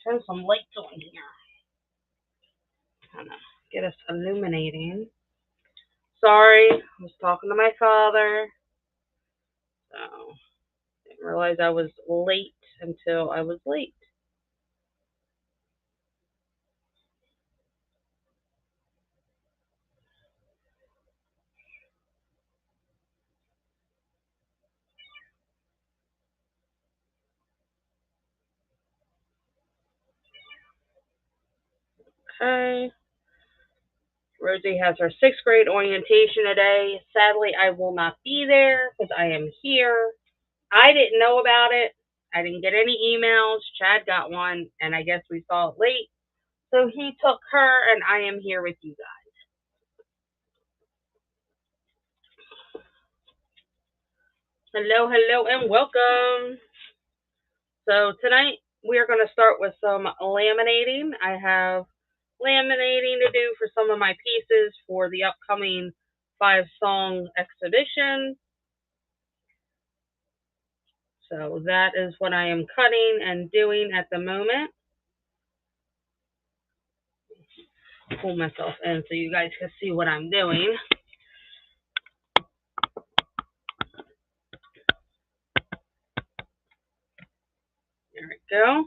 Turn some lights on here. Kind of get us illuminating. Sorry, I was talking to my father. So, didn't realize I was late until I was late. Okay. Rosie has her sixth grade orientation today. Sadly, I will not be there because I am here. I didn't know about it. I didn't get any emails. Chad got one, and I guess we saw it late. So he took her, and I am here with you guys. Hello, hello, and welcome. So tonight we are going to start with some laminating. I have laminating to do for some of my pieces for the upcoming 5-song exhibition. So that is what I am cutting and doing at the moment. Pull myself in so you guys can see what I'm doing. There we go.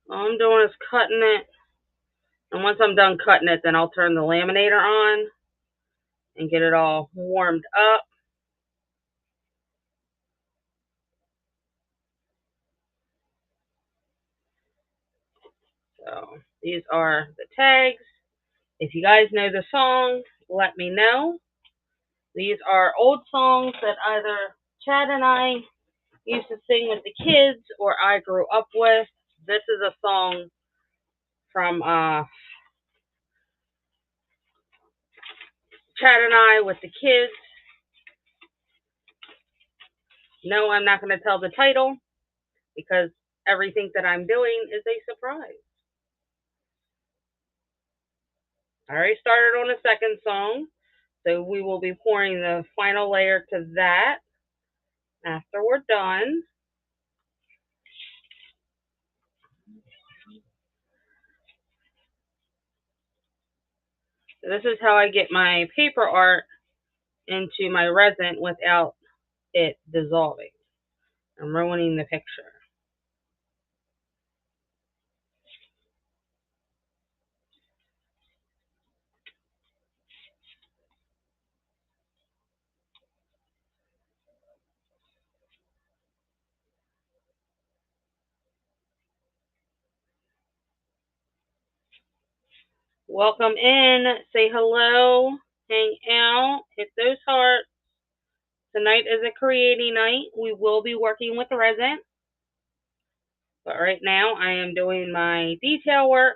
All I'm doing is cutting it. And once I'm done cutting it, then I'll turn the laminator on and get it all warmed up. So these are the tags. If you guys know the song, let me know. These are old songs that either Chad and I used to sing with the kids or I grew up with. This is a song from Chad and I with the kids. No, I'm not going to tell the title because everything that I'm doing is a surprise. I already started on the second song, so we will be pouring the final layer to that after we're done. So this is how I get my paper art into my resin without it dissolving. I'm ruining the picture. Welcome in. Say hello. Hang out. Hit those hearts. Tonight is a creating night. We will be working with resin. But right now I am doing my detail work.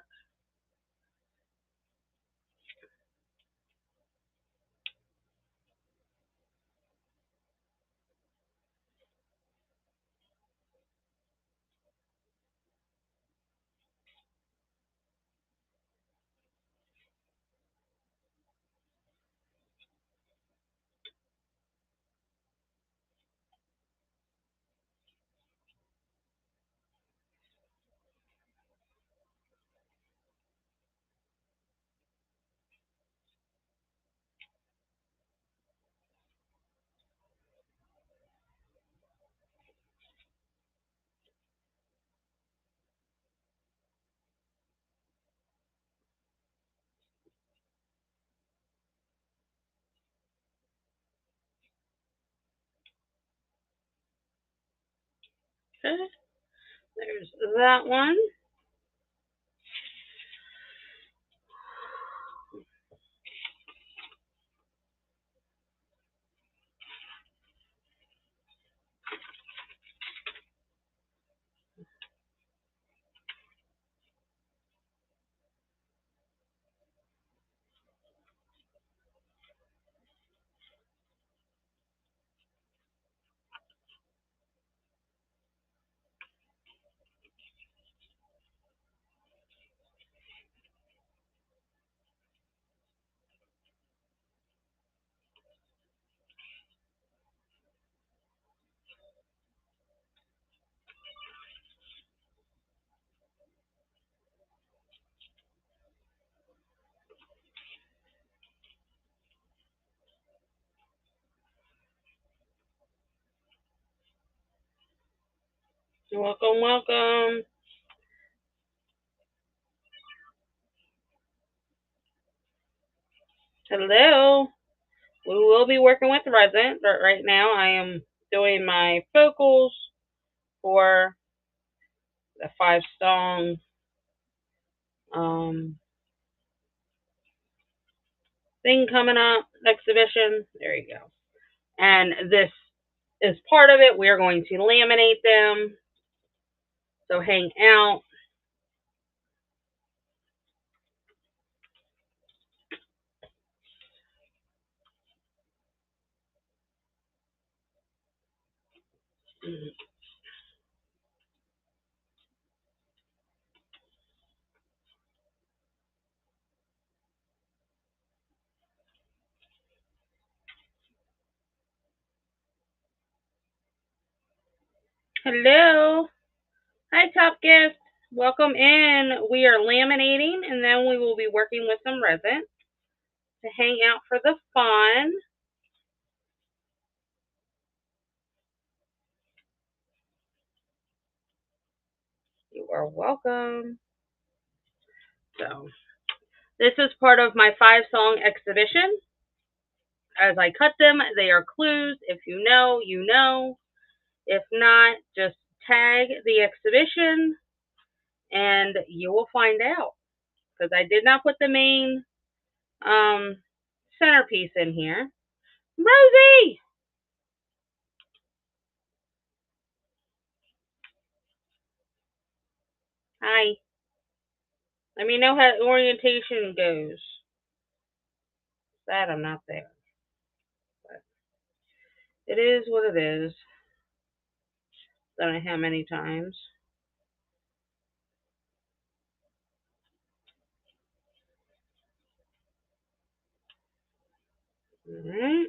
Okay. There's that one. Welcome, welcome. Hello. We will be working with resin, but right now I am doing my focals for the 5 song um, thing coming up, exhibition. There you go. And this is part of it. We are going to laminate them. So hang out. Hello. Hi, Top Gift. Welcome in. We are laminating and then we will be working with some resin to hang out for the fun. You are welcome. So, this is part of my 5 song exhibition. As I cut them, they are clues. If you know, you know. If not, just tag the exhibition and you will find out. Because I did not put the main centerpiece in here. Rosie! Hi. Let me know how orientation goes. Sad I'm not there. But it is what it is. Don't know how many times. Alright.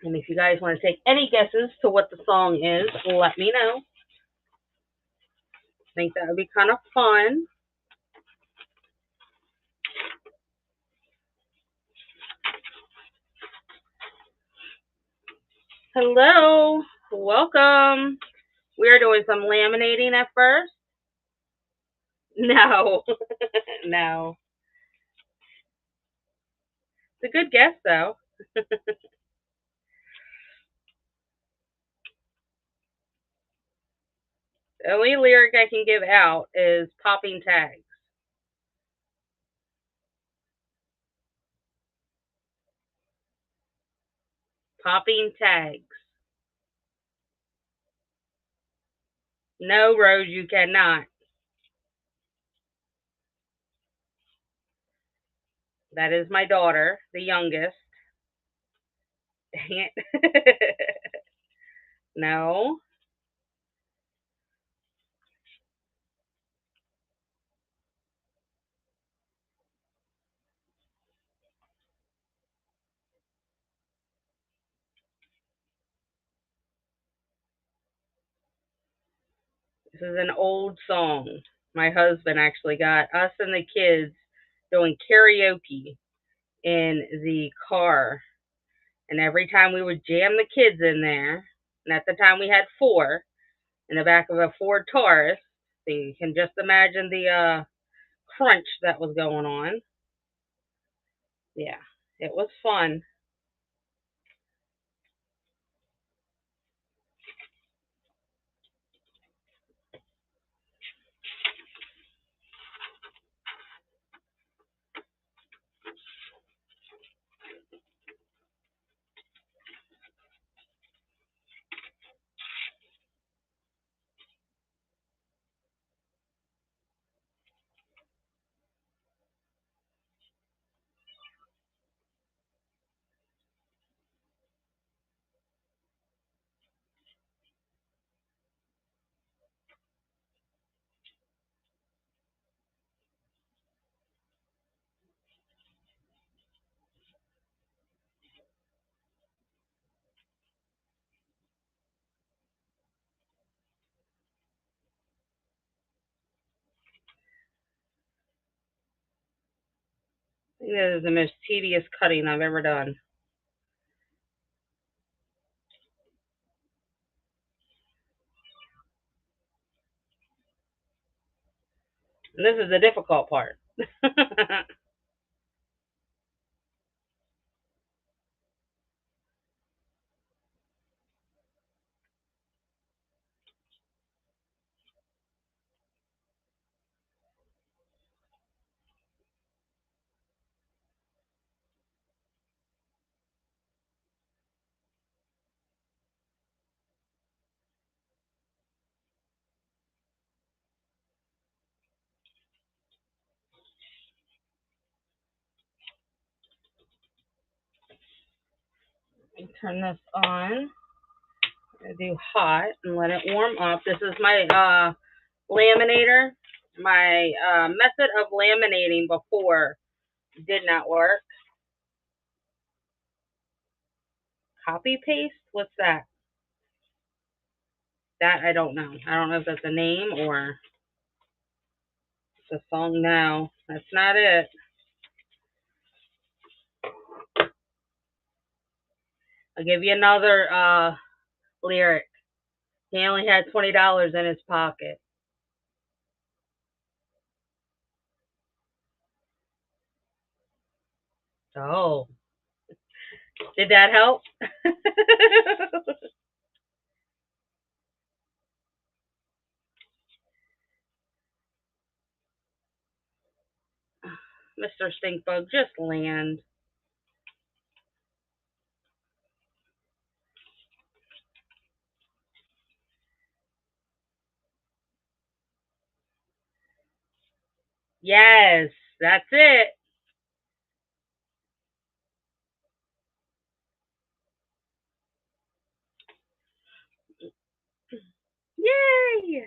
And if you guys want to take any guesses to what the song is, let me know. I think that would be kind of fun. Hello. Welcome. We are doing some laminating at first. No. No. It's a good guess, though. The only lyric I can give out is popping tags. Popping tags. No, Rose, you cannot. That is my daughter, the youngest. Dang it. No. This is an old song. My husband actually got us and the kids doing karaoke in the car. And every time we would jam the kids in there, and at the time we had 4 in the back of a Ford Taurus, so you can just imagine the crunch that was going on. Yeah, it was fun. I think this is the most tedious cutting I've ever done. And this is the difficult part. Turn this on. I do hot and let it warm up. This is my laminator. My method of laminating before did not work. Copy paste? What's that? That I don't know. I don't know if that's a name or it's a song. No, that's not it. I'll give you another lyric. He only had $20 in his pocket. Oh, did that help? Mr. Stinkbug, just land. Yes, that's it. Yay!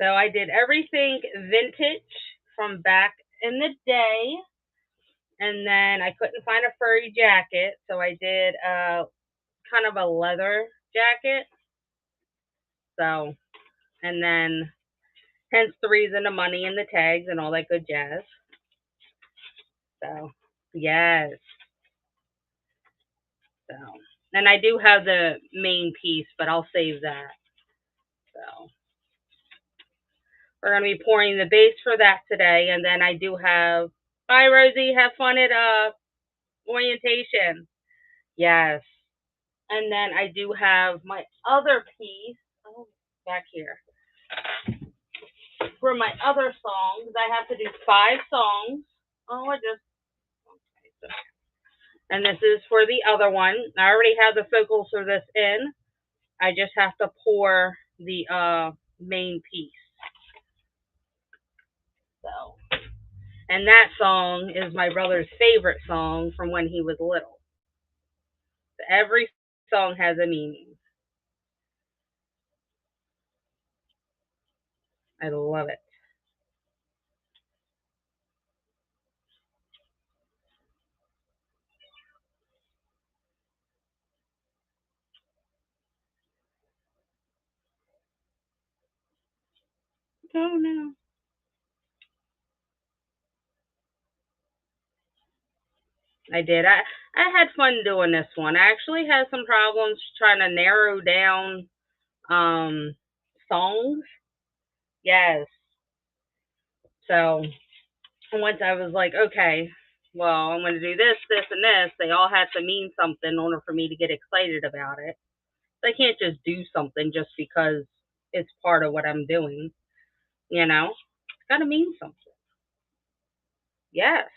So I did everything vintage from back in the day. And then I couldn't find a furry jacket, so I did kind of a leather jacket. So, and then hence the reason the money and the tags and all that good jazz. So, yes. So, and I do have the main piece, but I'll save that. So, we're gonna be pouring the base for that today, and then I do have. Bye, Rosie. Have fun at orientation. Yes. And then I do have my other piece. Oh, back here. For my other songs, I have to do 5 songs. Oh, I just. And this is for the other one. I already have the vocals for this in. I just have to pour the main piece. So, and that song is my brother's favorite song from when he was little. So every song has a meaning. I love it. Oh no. I did. I had fun doing this one. I actually had some problems trying to narrow down um songs. Yes. So once I was like, okay, well, I'm going to do this, this, and this, they all had to mean something in order for me to get excited about it. I can't just do something just because it's part of what I'm doing, you know? It's got to mean something. Yes.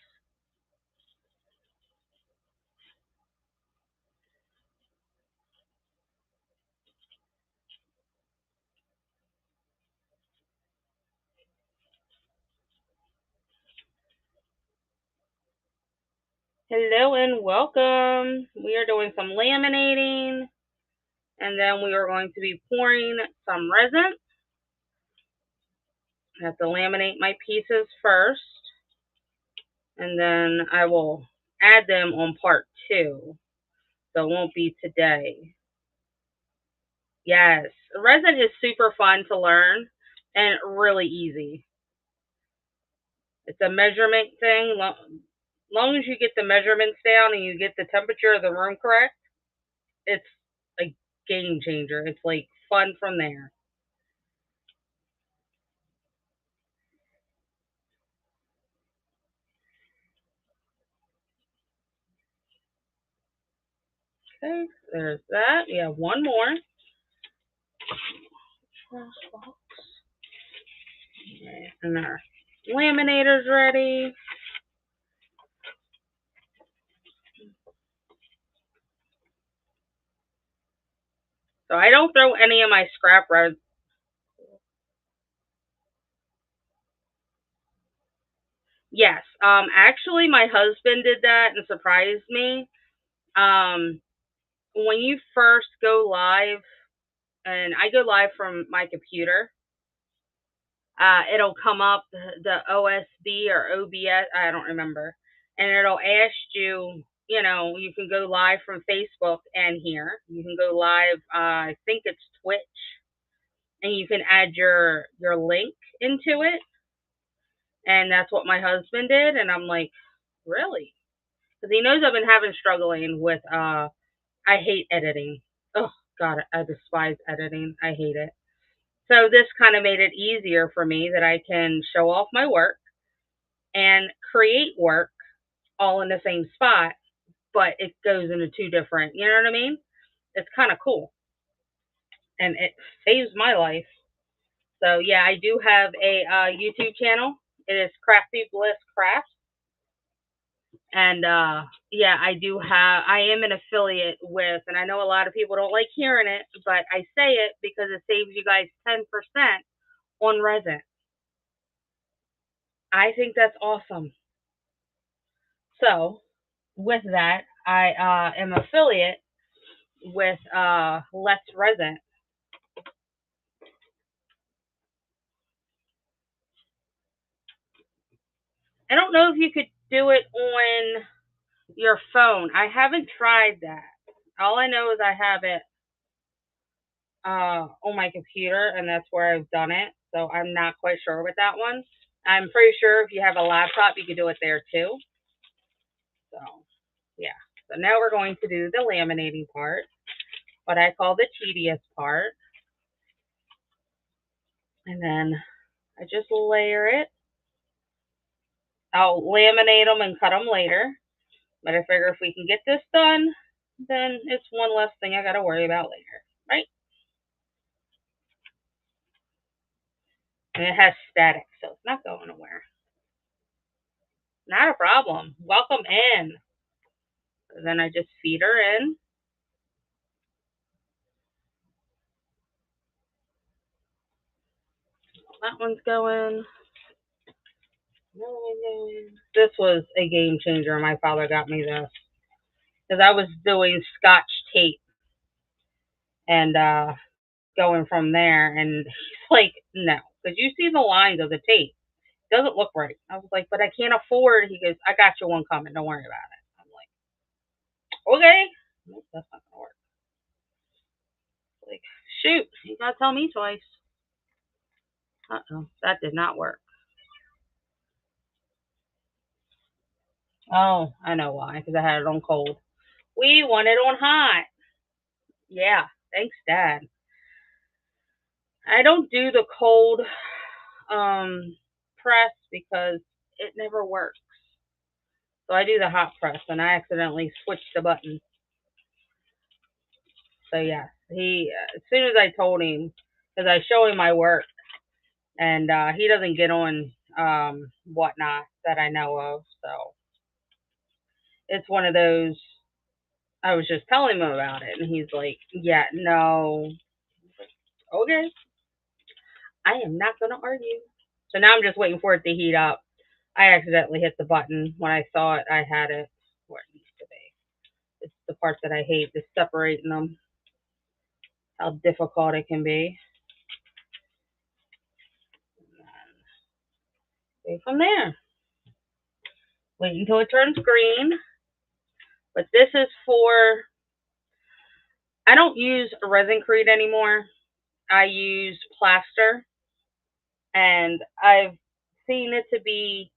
Hello and welcome. We are doing some laminating and then we are going to be pouring some resin. I have to laminate my pieces first and then I will add them on part 2. So it won't be today. Yes, resin is super fun to learn and really easy. It's a measurement thing. Long as you get the measurements down and you get the temperature of the room correct, it's like game changer. It's like fun from there. Okay, there's that. We have one more. And our laminator's ready. So I don't throw any of my scrap resin. Yes. Actually, my husband did that and surprised me. Um, when you first go live, and I go live from my computer, it'll come up the OSB or OBS, I don't remember, and it'll ask you, you can go live from Facebook and here. You can go live, I think it's Twitch, and you can add your link into it. And that's what my husband did, and I'm like, really? Because he knows I've been having struggling with I hate editing. Oh God, I despise editing. I hate it. So this kind of made it easier for me that I can show off my work and create work all in the same spot, but it goes into two different, you know what I mean? It's kind of cool and it saves my life. So yeah, I do have a YouTube channel. It is Crafty Bliss Craft. And yeah, I am an affiliate with, and I know a lot of people don't like hearing it, but I say it because it saves you guys 10% on resin. I think that's awesome. So with that, I am affiliate with Let's Resin. I don't know if you could do it on your phone. I haven't tried that. All I know is I have it on my computer, and that's where I've done it. So I'm not quite sure with that one. I'm pretty sure if you have a laptop, you could do it there too. So yeah. So now we're going to do the laminating part, what I call the tedious part. And then I just layer it. I'll laminate them and cut them later. But I figure if we can get this done, then it's one less thing I got to worry about later, right? And it has static, so it's not going nowhere. Not a problem. Welcome in. So then I just feed her in. That one's going. This was a game changer. My father got me this because I was doing Scotch tape and going from there, and he's like, "No, because you see the lines of the tape. It doesn't look right." I was like, "But I can't afford." He goes, "I got you one coming. Don't worry about it." I'm like, "Okay, nope, that's not gonna work." Like, shoot, you gotta tell me twice. Uh-oh, that did not work. Oh, I know why, because I had it on cold. We want it on hot. Yeah, thanks, Dad. I don't do the cold press because it never works. So I do the hot press, and I accidentally switched the button. So yeah, he as soon as I told him, because I show him my work, and he doesn't get on whatnot that I know of. So it's one of those. I was just telling him about it, and he's like, "Yeah, no, okay, I am not gonna argue." So now I'm just waiting for it to heat up. I accidentally hit the button when I saw it. I had it where it needs to be. It's the part that I hate, is separating them. How difficult it can be. Go from there. Wait until it turns green. But this is for, I don't use Resincrete anymore. I use plaster. And I've seen it to be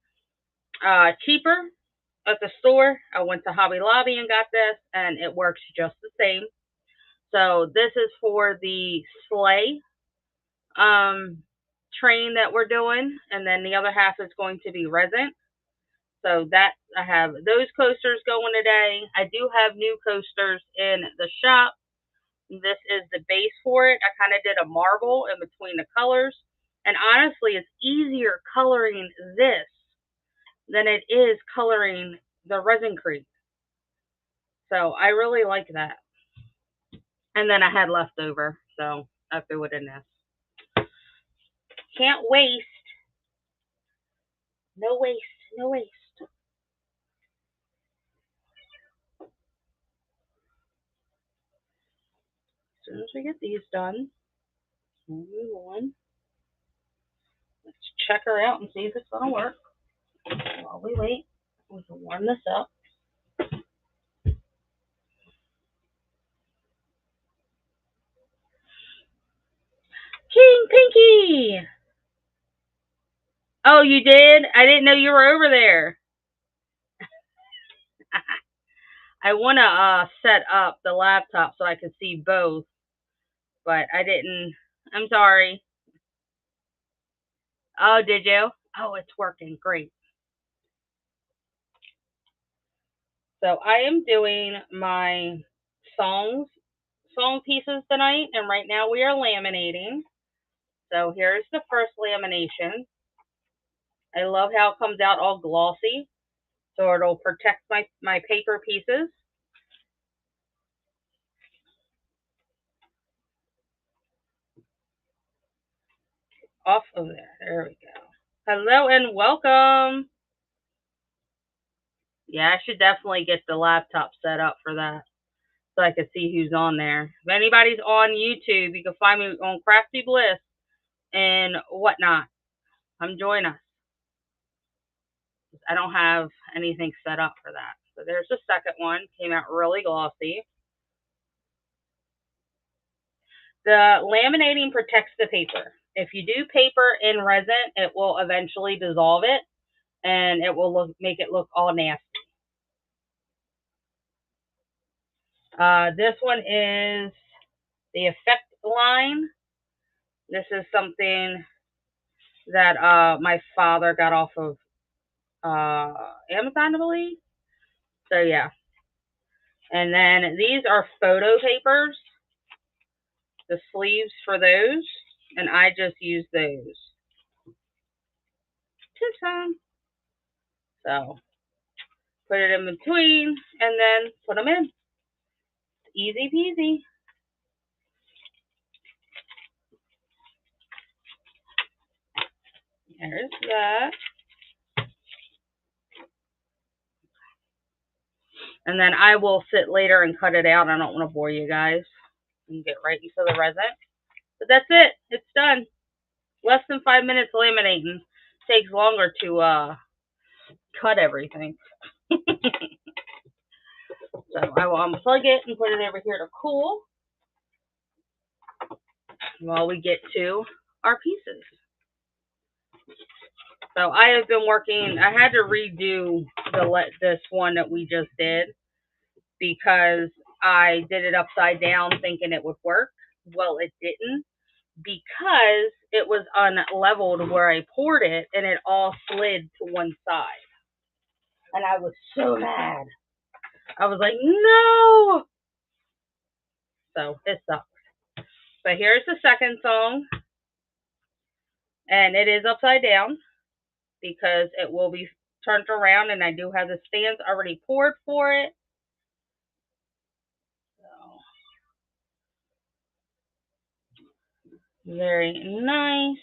cheaper at the store. I went to Hobby Lobby and got this, and it works just the same. So this is for the sleigh train that we're doing, and then the other half is going to be resin. So that I have those coasters going today. I do have new coasters in the shop. This is the base for it. I kind of did a marble in between the colors. And honestly, it's easier coloring this than it is coloring the Resin Creek. So I really like that. And then I had leftover, so I threw it in this. Can't waste. No waste. No waste. As soon as we get these done, we'll move on. Let's check her out and see if it's going to work. While we wait, we can warm this up. King Pinky! Oh, you did? I didn't know you were over there. I want to set up the laptop so I can see both, but I didn't. I'm sorry. Oh, did you? Oh, it's working. Great. So I am doing my song pieces tonight, and right now we are laminating. So here's the first lamination. I love how it comes out all glossy, so it'll protect my paper pieces. Off of there. There we go. Hello and welcome. Yeah, I should definitely get the laptop set up for that so I can see who's on there. If anybody's on YouTube, you can find me on Crafty Bliss and whatnot. Come join us. I don't have anything set up for that. So there's the second one. Came out really glossy. The laminating protects the paper. If you do paper in resin, it will eventually dissolve it, and it will make it look all nasty. This one is the Effect line. This is something that my father got off of Amazon, I believe. So yeah. And then these are photo papers, the sleeves for those, and I just use those. So put it in between and then put them in. Easy peasy. There's that. And then I will sit later and cut it out. I don't want to bore you guys and get right into the resin. But that's it. It's done. Less than 5 minutes laminating. Takes longer to cut everything. So I will unplug it and put it over here to cool while we get to our pieces. So I have been working. I had to redo this one that we just did because I did it upside down thinking it would work. Well, it didn't because it was unleveled where I poured it and it all slid to one side. And I was so mad. I was like, no! So it sucks. But here's the second song. And it is upside down because it will be turned around, and I do have the stands already poured for it. So, very nice.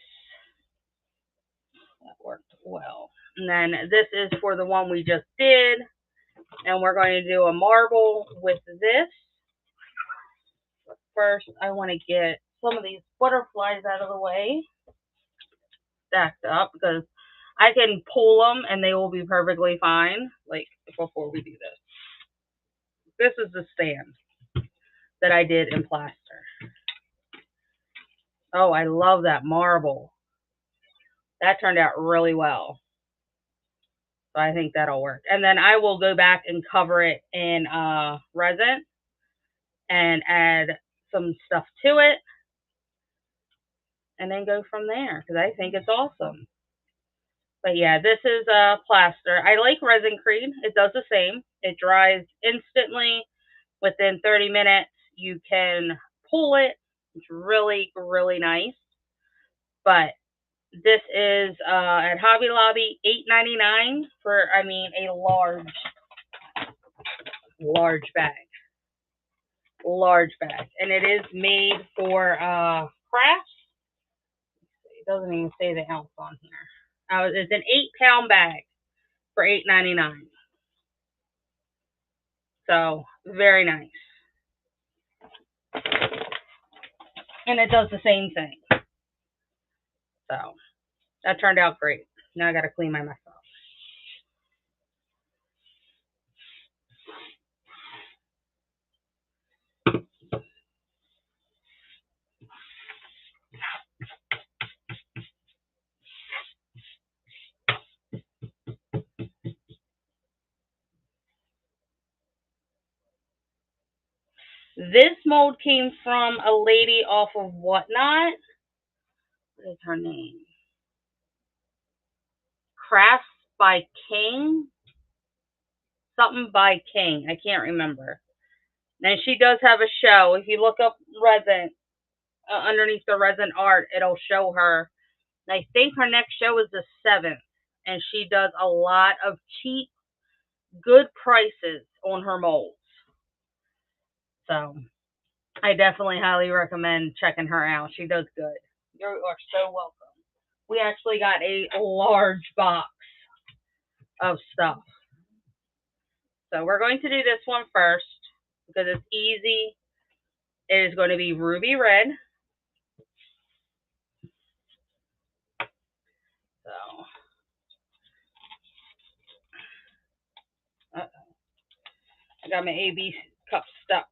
That worked well. And then this is for the one we just did. And we're going to do a marble with this. But first, I want to get some of these butterflies out of the way. Stacked up because I can pull them and they will be perfectly fine. Like before we do this. This is the stand that I did in plaster. Oh, I love that marble. That turned out really well. So I think that'll work. And then I will go back and cover it in resin and add some stuff to it, and then go from there because I think it's awesome. But yeah, this is a plaster. I like Resin Creed. It does the same. It dries instantly. Within 30 minutes, you can pull it. It's really, really nice. But this is at Hobby Lobby, $8.99 for, a large bag. Large bag. And it is made for crafts. It doesn't even say the ounce on here. It's an 8-pound bag for $8.99. So, very nice. And it does the same thing. So, that turned out great. Now I got to clean my mess up. This mold came from a lady off of Whatnot. What is her name? Crafts by King? Something by King. I can't remember. And she does have a show. If you look up resin, underneath the resin art, it'll show her. And I think her next show is the 7th. And she does a lot of cheap, good prices on her molds. So, I definitely highly recommend checking her out. She does good. You are so welcome. We actually got a large box of stuff. So we're going to do this one first because it's easy. It is going to be ruby red. So, I got my AB cup stuck.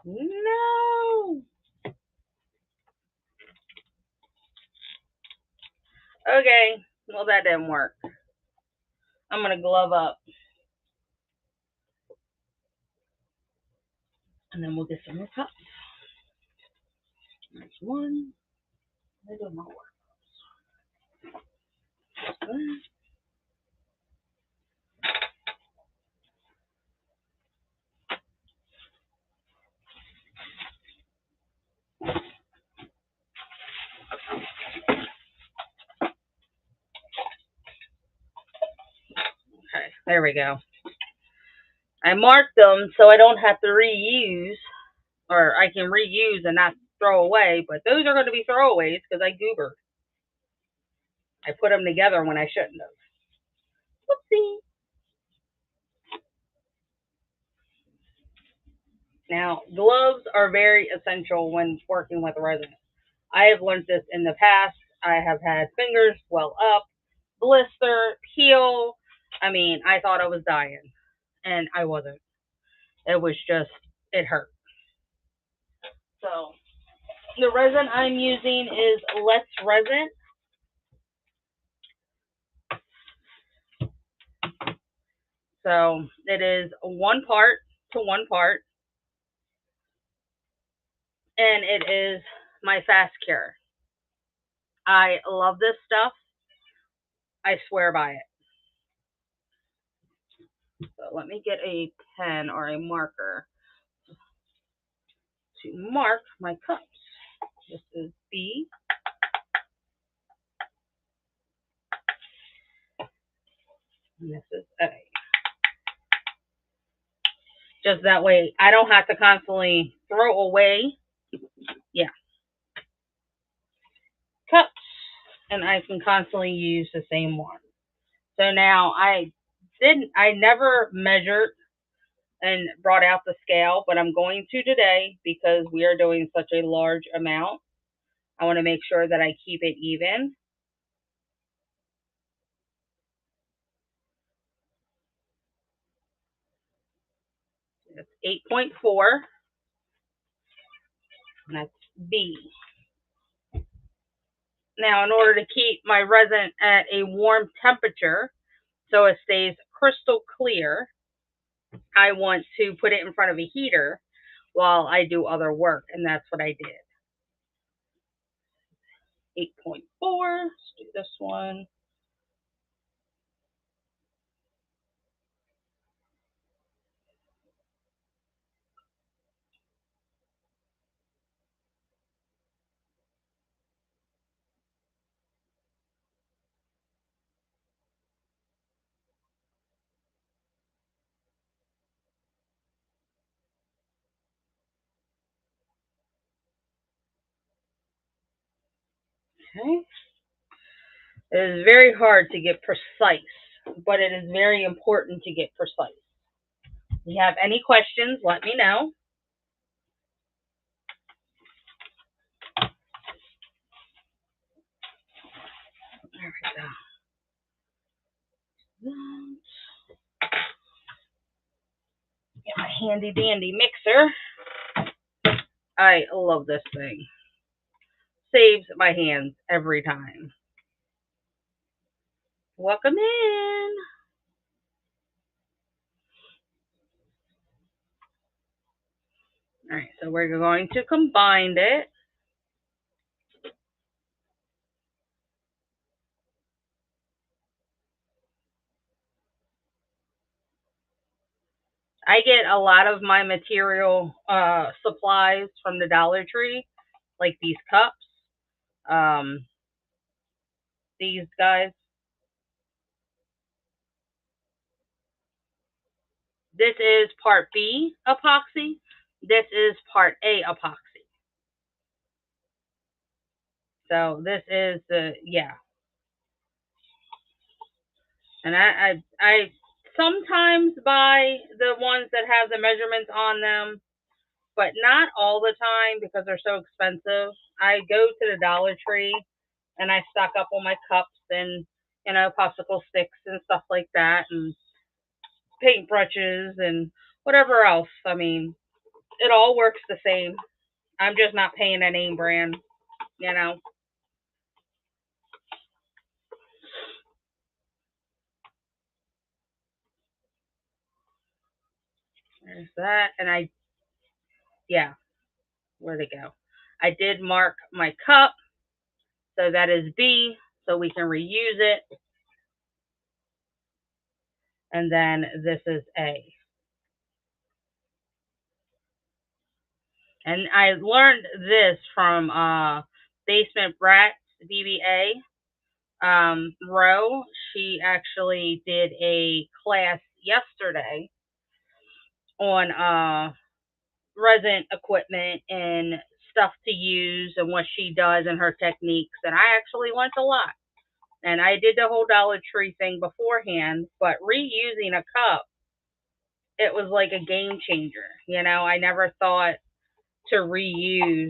No. Okay. Well, that didn't work. I'm going to glove up. And then we'll get some more cups. There's one. I don't know where. Okay, there we go. I marked them so I don't have to reuse, or I can reuse and not throw away, but those are going to be throwaways because I goobered. I put them together when I shouldn't have. Whoopsie. Now, gloves are very essential when working with resin. I have learned this in the past. I have had fingers swell up, blister, peel. I thought I was dying, and I wasn't. It was just, it hurt. So, the resin I'm using is Let's Resin. So, it is 1 part to 1 part, and it is my Fast Cure. I love this stuff. I swear by it. So let me get a pen or a marker to mark my cups. This is B. And this is A. Just that way I don't have to constantly throw away. Yeah. Cups. And I can constantly use the same one. So now I never measured and brought out the scale, but I'm going to today because we are doing such a large amount. I want to make sure that I keep it even. That's 8.4. And that's B. Now, in order to keep my resin at a warm temperature so it stays crystal clear, I want to put it in front of a heater while I do other work, and that's what I did. 8.4, let's do this one. Okay. It is very hard to get precise, but it is very important to get precise. If you have any questions, let me know. There we go. Get my handy dandy mixer. I love this thing. Saves my hands every time. Welcome in. All right, so we're going to combine it. I get a lot of my material supplies from the Dollar Tree, like these cups, these guys. This is part B epoxy. This is part A epoxy. So this is the, yeah. And I sometimes buy the ones that have the measurements on them, but not all the time because they're so expensive. I go to the Dollar Tree and I stock up on my cups and, you know, popsicle sticks and stuff like that, and paintbrushes and whatever else. I mean, it all works the same. I'm just not paying a name brand, you know. There's that. And yeah, where'd it go? I did mark my cup. So that is B, so we can reuse it. And then this is A. And I learned this from Basement Bratz BBA. Ro, she actually did a class yesterday on resin equipment and stuff to use and what she does and her techniques. And I actually learned a lot. And I did the whole Dollar Tree thing beforehand, but reusing a cup, it was like a game changer. You know, I never thought to reuse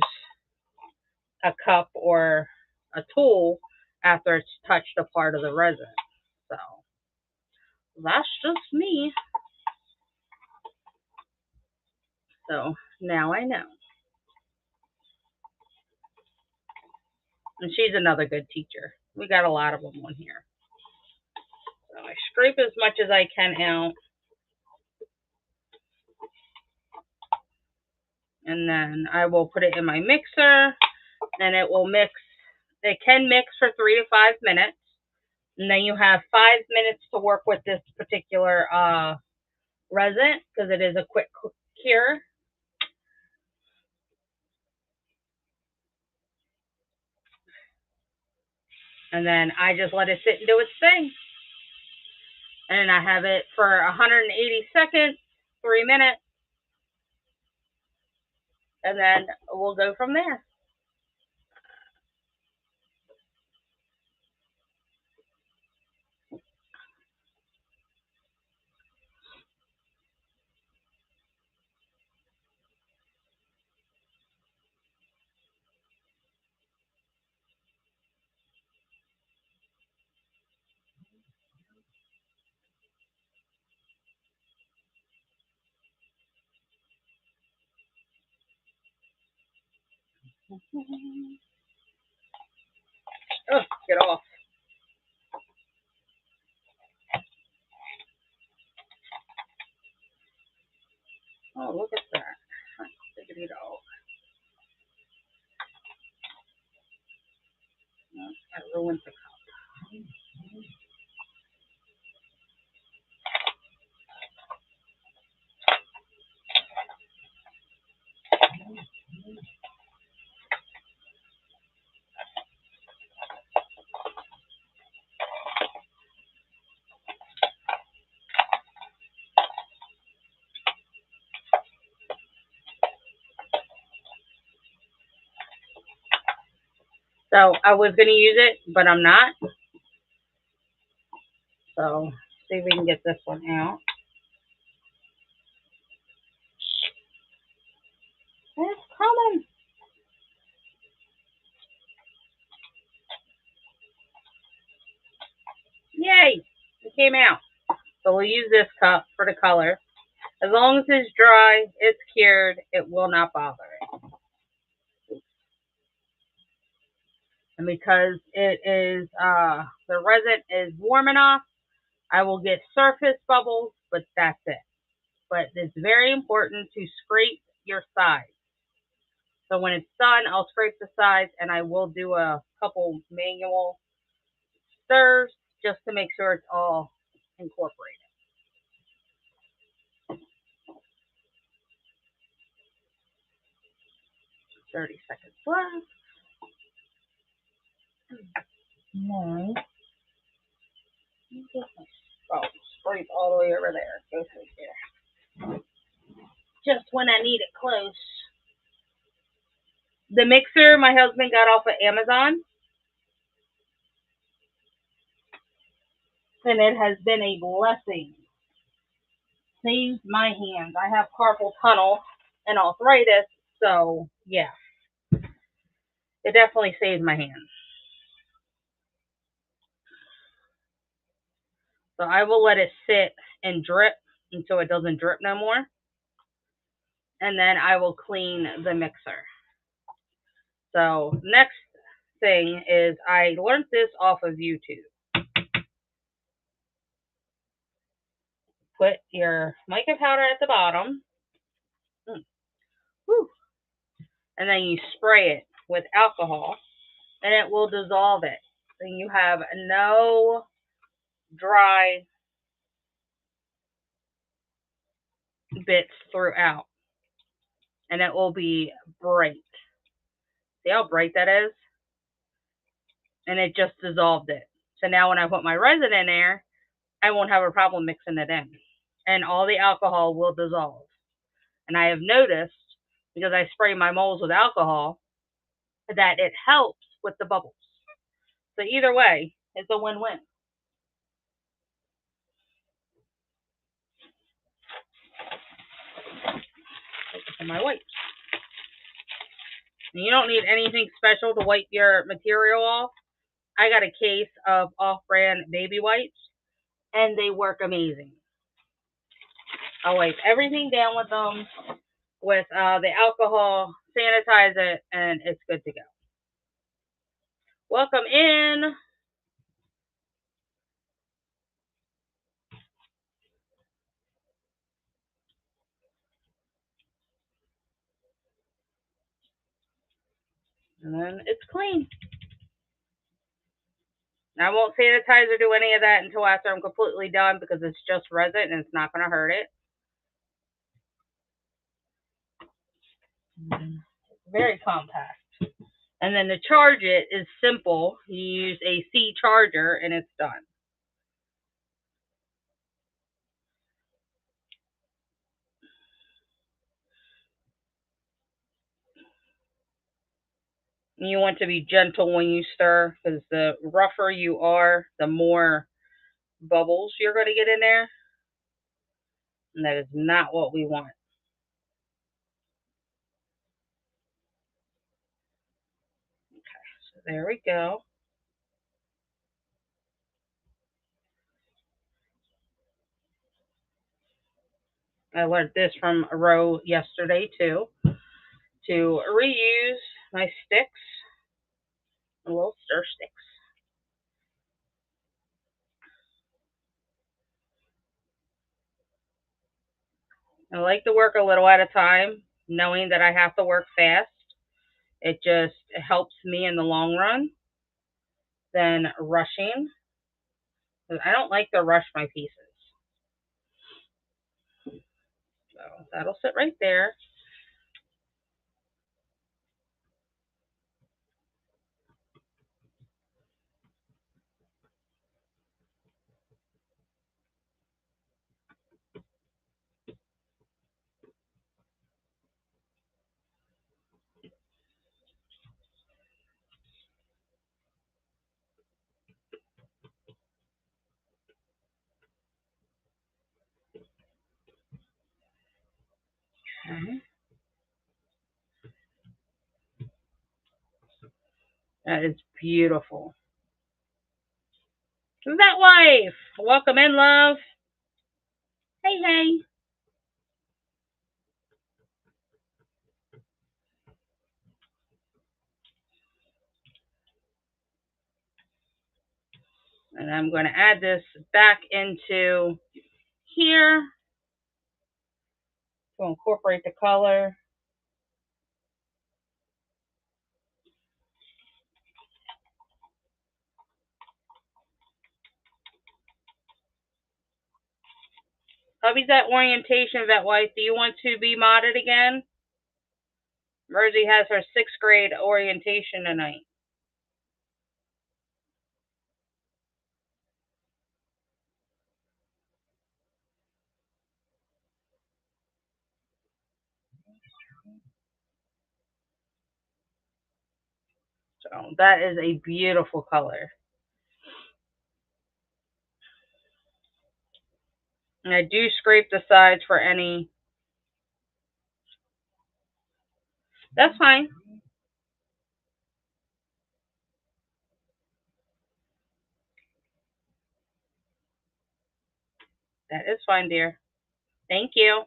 a cup or a tool after it's touched a part of the resin. So that's just me. So now I know. And she's another good teacher. We got a lot of them on here. So I scrape as much as I can out. And then I will put it in my mixer and it will mix. It can mix for 3 to 5 minutes. And then you have 5 minutes to work with this particular resin because it is a quick cure. And then I just let it sit and do its thing. And I have it for 180 seconds, 3 minutes, and then we'll go from there. Oh, get off. Oh, look at that. Diggity dog. That ruins the cup. So I was going to use it, but I'm not. So see if we can get this one out. It's coming. Yay! It came out. So we'll use this cup for the color. As long as it's dry, it's cured, it will not bother it. And because it is, the resin is warm enough, I will get surface bubbles, but that's it. But it's very important to scrape your sides. So when it's done, I'll scrape the sides and I will do a couple manual stirs just to make sure it's all incorporated. 30 seconds left. Nice. Oh, scrape all the way over there. Go through here. Just when I need it close. The mixer my husband got off of Amazon. And it has been a blessing. Saved my hands. I have carpal tunnel and arthritis, so yeah. It definitely saved my hands. So I will let it sit and drip until it doesn't drip no more. And then I will clean the mixer. So next thing is I learned this off of YouTube. Put your mica powder at the bottom. And then you spray it with alcohol and it will dissolve it. And you have no dry bits throughout. And it will be bright. See how bright that is? And it just dissolved it. So now when I put my resin in there, I won't have a problem mixing it in. And all the alcohol will dissolve. And I have noticed, because I spray my molds with alcohol, that it helps with the bubbles. So either way, it's a win-win. For my wipes. And you don't need anything special to wipe your material off. I got a case of off-brand baby wipes, and they work amazing. I'll wipe everything down with them, with the alcohol, sanitize it, and it's good to go. Welcome in. And then it's clean. I won't sanitize or do any of that until after I'm completely done because it's just resin and it's not going to hurt it. Very compact. And then to charge it is simple. You use a C charger and it's done. You want to be gentle when you stir because the rougher you are, the more bubbles you're going to get in there. And that is not what we want. Okay, so there we go. I learned this from Ro yesterday too. To reuse my sticks, little stir sticks. I like to work a little at a time, knowing that I have to work fast. It helps me in the long run than rushing. I don't like to rush my pieces. So that'll sit right there. Okay. That is beautiful. That wife, welcome in, love. Hey, hey. And I'm going to add this back into here to incorporate the color. Hubby's at orientation, Vet Wife. Do you want to be modded again? Rosie has her 6th grade orientation tonight. So that is a beautiful color. And I do scrape the sides for any. That's fine. That is fine, dear. Thank you.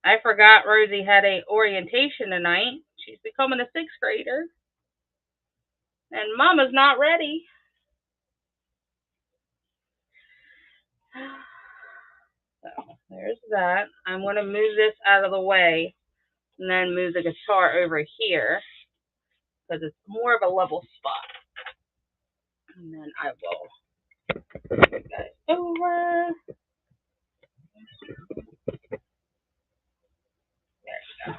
I forgot Rosie had a orientation tonight. She's becoming a 6th grader. And Mama's not ready. So there's that. I'm going to move this out of the way and then move the guitar over here because it's more of a level spot. And then I will move that over. There you go.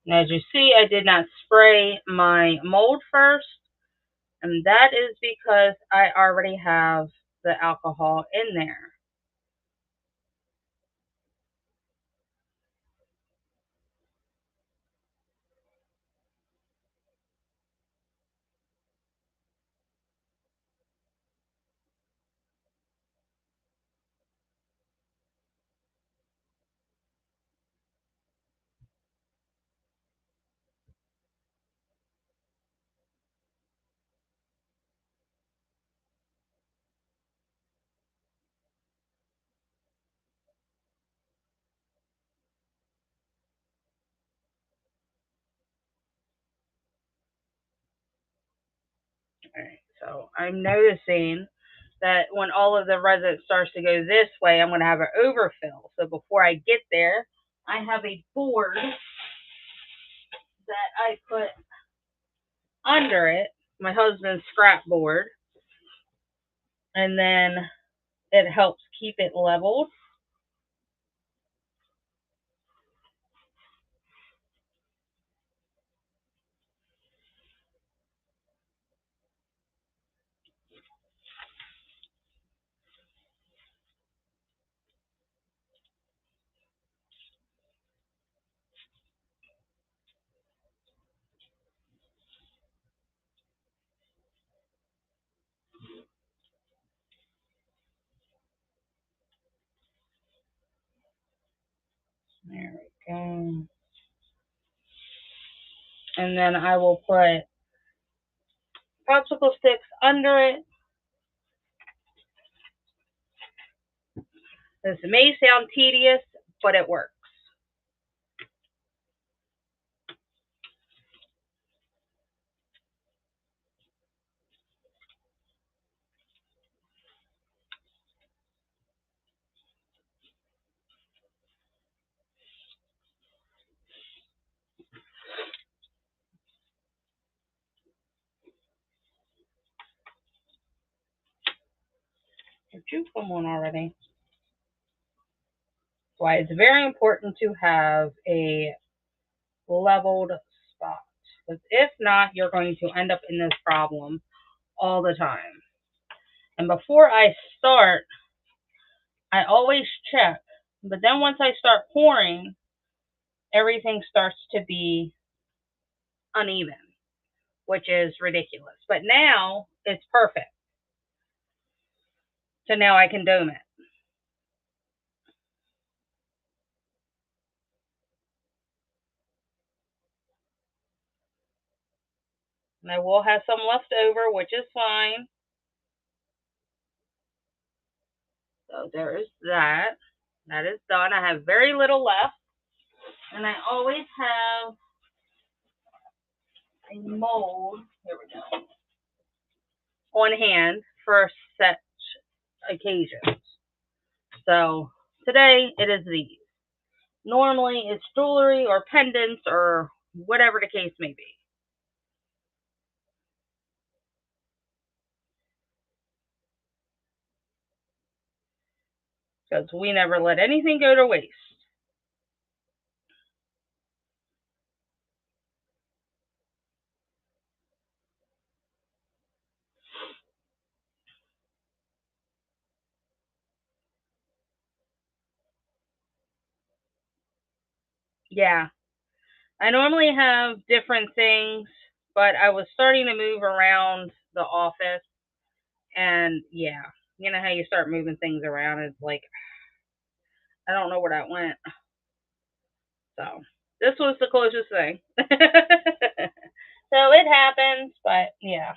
And as you see, I did not spray my mold first. And that is because I already have the alcohol in there. All right, so I'm noticing that when all of the resin starts to go this way, I'm going to have an overfill. So before I get there, I have a board that I put under it, my husband's scrap board, and then it helps keep it leveled. There we go. And then I will put popsicle sticks under it. This may sound tedious, but it works. Did you come on already? Why it's very important to have a leveled spot. Because if not, you're going to end up in this problem all the time. And before I start, I always check. But then once I start pouring, everything starts to be uneven, which is ridiculous. But now it's perfect. So now I can dome it. And I will have some left over, which is fine. So there is that. That is done. I have very little left. And I always have a mold, here we go, on hand for such occasions. So today it is these. Normally it's jewelry or pendants or whatever the case may be. Because we never let anything go to waste. Yeah. I normally have different things, but I was starting to move around the office. And yeah, you know how you start moving things around? It's like, I don't know where that went. So this was the closest thing. So it happens, but yeah.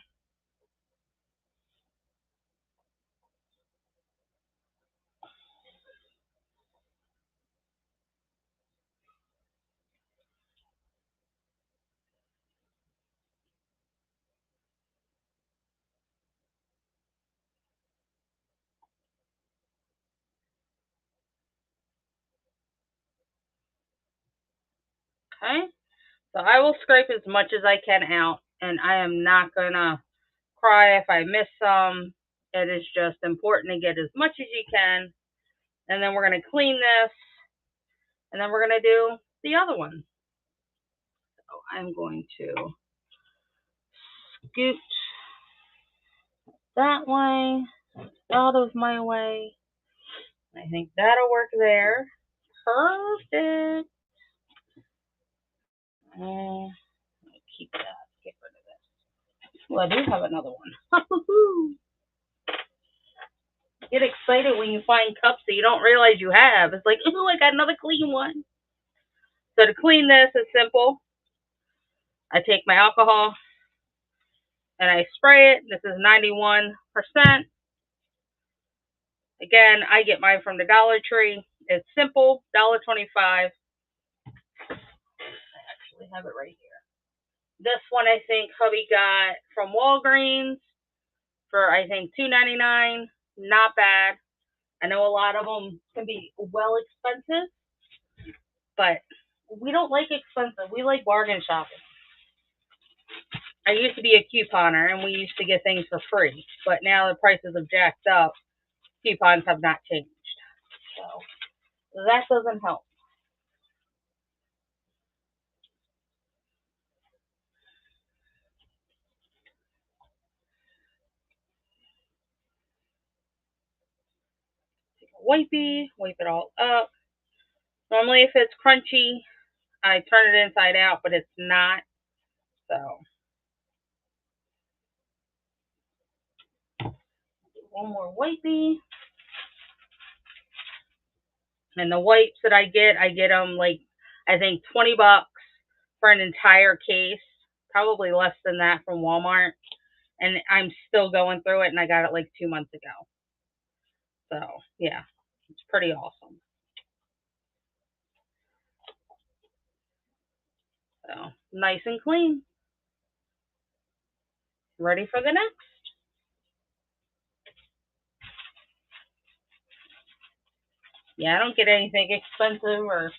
Okay. So I will scrape as much as I can out, and I am not gonna cry if I miss some. It is just important to get as much as you can, and then we're gonna clean this, and then we're gonna do the other one. So I'm going to scoot that way out of my way. I think that'll work there. Perfect. Keep that. Get rid of this. Well, I do have another one. Get excited when you find cups that you don't realize you have. It's like, ooh, I got another clean one. So to clean this is simple. I take my alcohol and I spray it. This is 91%. Again, I get mine from the Dollar Tree. It's simple, $1.25. I actually have it right here. This one I think hubby got from Walgreens for I think $2.99. Not bad. I know a lot of them can be well expensive, but we don't like expensive. We like bargain shopping. I used to be a couponer and we used to get things for free, but now the prices have jacked up. Coupons have not changed. So that doesn't help. Take a wipey, wipe it all up. Normally if it's crunchy, I turn it inside out, but it's not. So one more wipey. And the wipes that I get them like, I think $20 for an entire case. Probably less than that from Walmart. And I'm still going through it, and I got it like 2 months ago. So, yeah. It's pretty awesome. So nice and clean. Ready for the next. Yeah, I don't get anything expensive or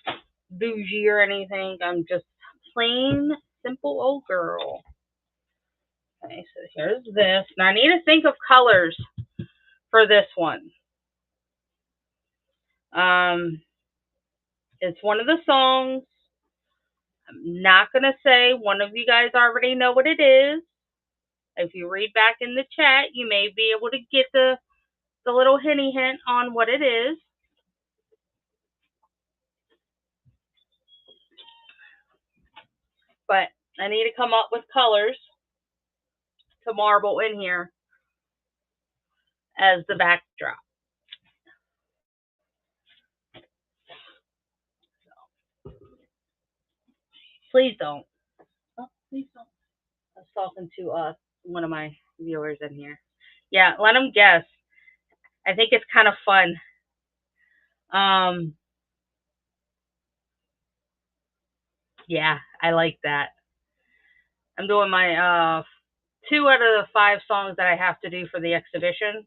bougie or anything. I'm just plain, simple old girl. Okay, so here's this. Now I need to think of colors for this one. It's one of the songs. I'm not going to say. One of you guys already know what it is. If you read back in the chat, you may be able to get the little hint on what it is. But I need to come up with colors to marble in here as the backdrop. Please don't. Oh, please don't. I was talking to one of my viewers in here. Yeah, let them guess. I think it's kind of fun. Yeah, I like that. I'm doing my 2 out of the 5 songs that I have to do for the exhibition,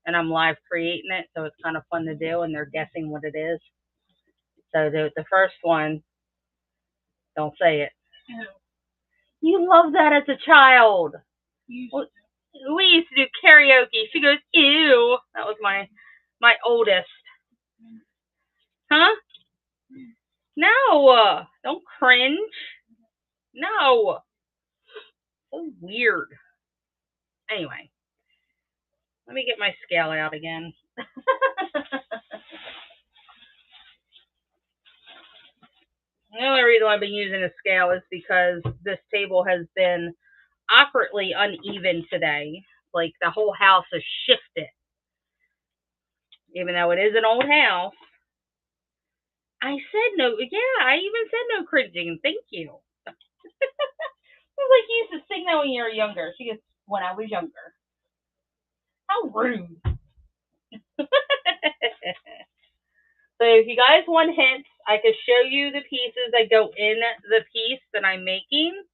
and I'm live creating it, so it's kind of fun to do, and they're guessing what it is. So the first one, don't say it. You loved that as a child. We used to do karaoke. She goes, ew. That was my oldest. Huh? No. Don't cringe. No. So weird. Anyway, let me get my scale out again. The only reason I've been using a scale is because this table has been awkwardly uneven today. Like the whole house has shifted. Even though it is an old house. I said no. Yeah, I even said no cringing. Thank you. It was like you used to sing that when you were younger. She goes, when I was younger. How rude. So if you guys want hints, I could show you the pieces that go in the piece that I'm making.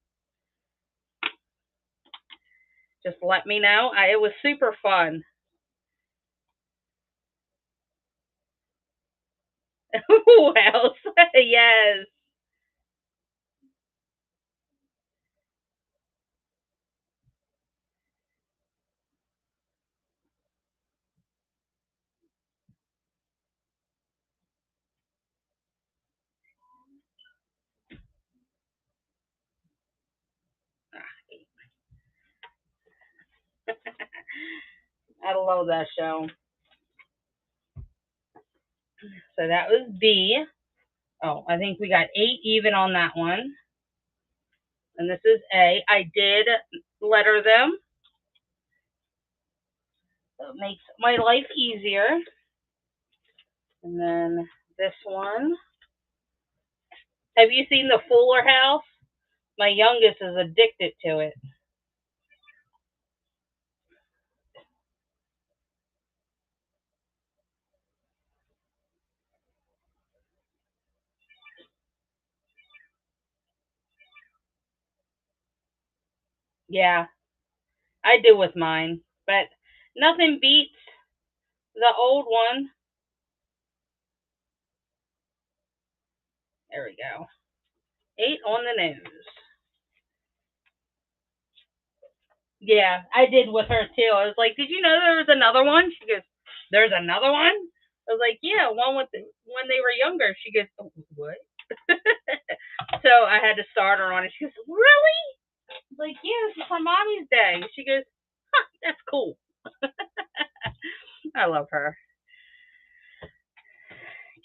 Just let me know. It was super fun. Who else? Yes. I love that show. So that was B. Oh, I think we got 8 even on that one. And this is A. I did letter them. So it makes my life easier. And then this one. Have you seen the Fuller House? My youngest is addicted to it. Yeah, I do with mine. But nothing beats the old one. There we go. 8 on the nose. Yeah, I did with her too. I was like, did you know there was another one? She goes, there's another one? I was like, yeah, one with when they were younger. She goes, oh, what? So I had to start her on it. She goes, really? I was like, yeah, this is for Mommy's Day. She goes, huh, that's cool. I love her.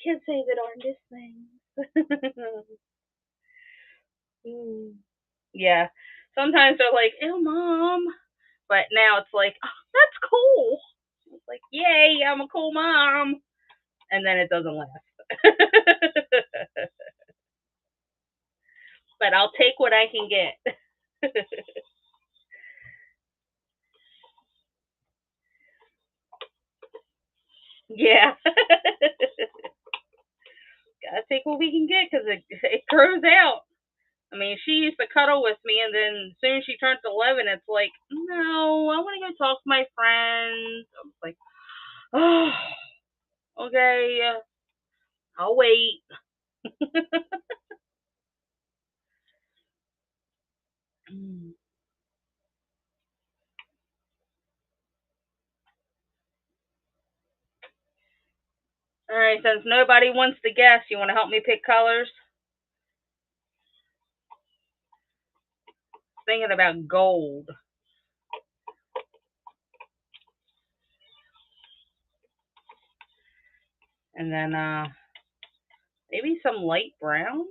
Can't say the darndest thing. Yeah. Sometimes they're like, ew, Mom. But now it's like, oh, that's cool. It's like, yay, I'm a cool mom. And then it doesn't last. But I'll take what I can get. Yeah. Gotta take what we can get because it grows out. I mean, she used to cuddle with me, and then as soon as she turned 11, it's like, no, I want to go talk to my friends. I was like, oh, okay, I'll wait. All right, since nobody wants to guess, you want to help me pick colors? Thinking about gold. And then maybe some light brown.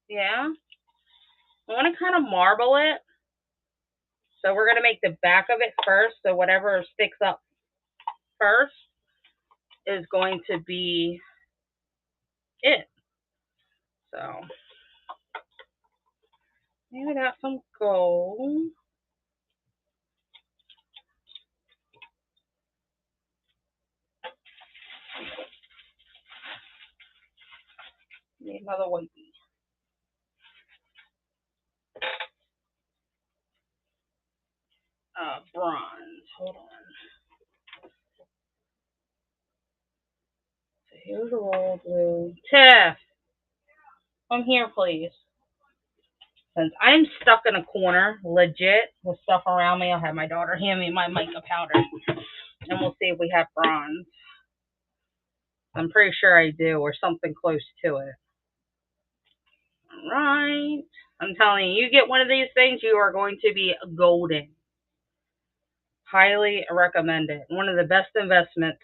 Yeah. I want to kind of marble it. So we're going to make the back of it first. So whatever sticks up first is going to be it. So maybe that's some gold. Need another white piece. Bronze. Hold on. So here's a royal blue. Tiff, come here, please. Since I'm stuck in a corner, legit, with stuff around me, I'll have my daughter hand me my mica powder, and we'll see if we have bronze. I'm pretty sure I do, or something close to it. All right. I'm telling you, you get one of these things, you are going to be golden. Highly recommend it. One of the best investments.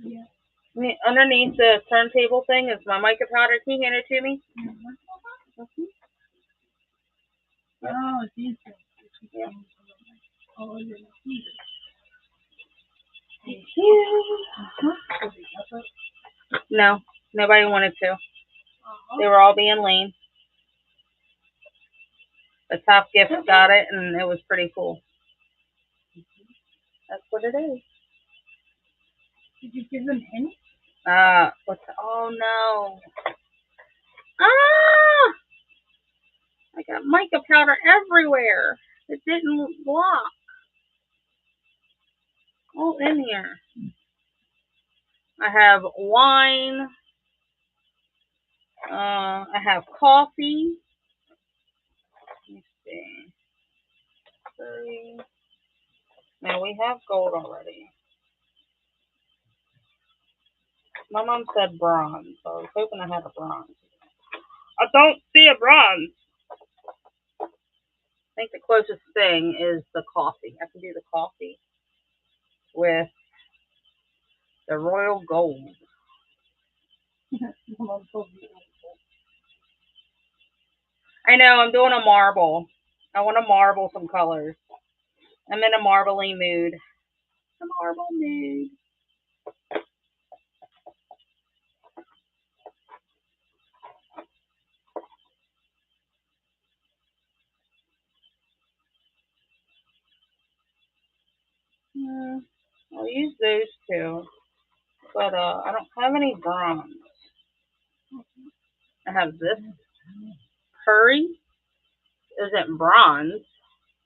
Yeah. Underneath the turntable thing is my mica powder. Can you hand it to me? Mm-hmm. Oh, it's easy. Yeah. Oh, yeah. Thank you. Uh-huh. No, nobody wanted to. They were all being lame. The top gift got it, and it was pretty cool. That's what it is. Did you give them hints? Oh no. Ah! I got mica powder everywhere. It didn't block. All in here. I have wine. I have coffee. Let's see. 3. Now we have gold already. My mom said bronze, so I was hoping I had a bronze. I don't see a bronze. I think the closest thing is the coffee. I can do the coffee with the royal gold. I know, I'm doing a marble. I want to marble some colors. I'm in a marbling mood. A marble mood. I'll use those two, but I don't have any bronze. I have this. Curry isn't bronze,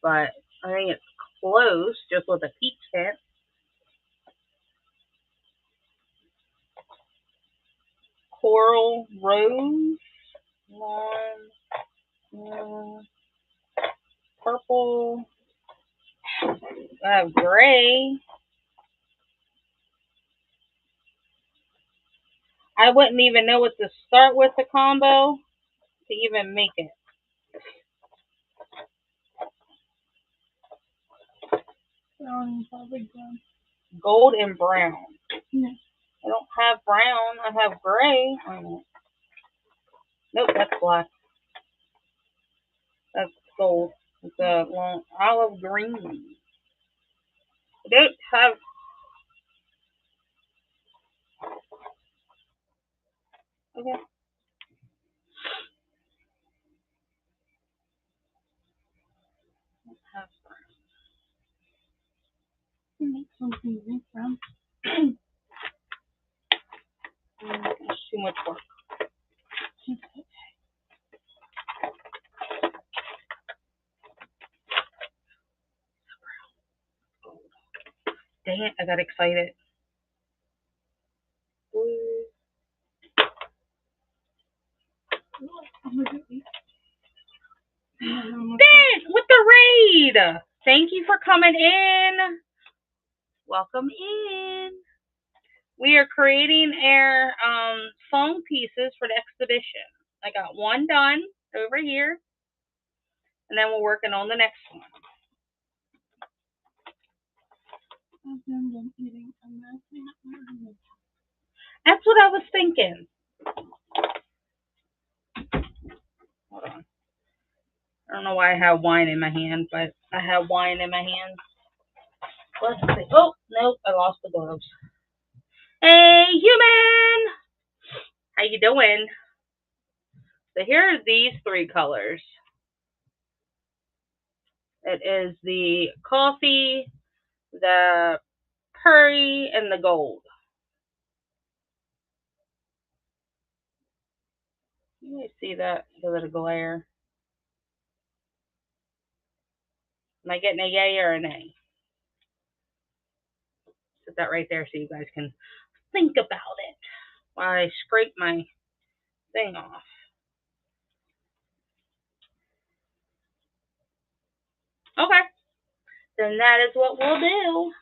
but I think it's close, just with a peach tint. Coral rose. One, purple. I have gray. I wouldn't even know what to start with the combo to even make it. Gold and brown. Yeah. I don't have brown. I have gray. Nope, that's black. That's gold. It's a long olive green. I don't have. Okay. Have make something from. That's too much work. Dang it! I got excited. Ben with the raid. Thank you for coming in. Welcome in. We are creating our foam pieces for the exhibition. I got one done over here, and then we're working on the next one. That's what I was thinking. Hold on. I don't know why I have wine in my hand, but I have wine in my hand. Let's see. Oh, nope, I lost the gloves. Hey, human! How you doing? So here are these three colors. It is the coffee, the curry, and the gold. You guys see that? A little glare. Am I getting a yay or a nay? Put that right there so you guys can think about it while I scrape my thing off. Okay. Then that is what we'll do.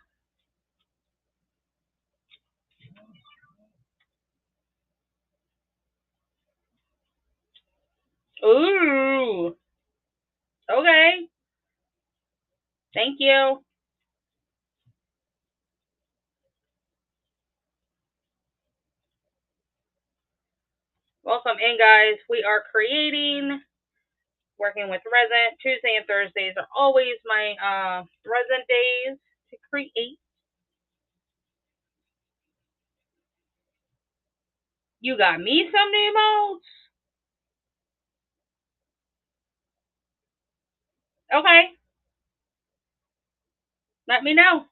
Ooh. Okay. Thank you. Welcome in, guys. We are creating, working with resin. Tuesday and Thursdays are always my resin days to create. You got me some new molds? Okay. Let me know.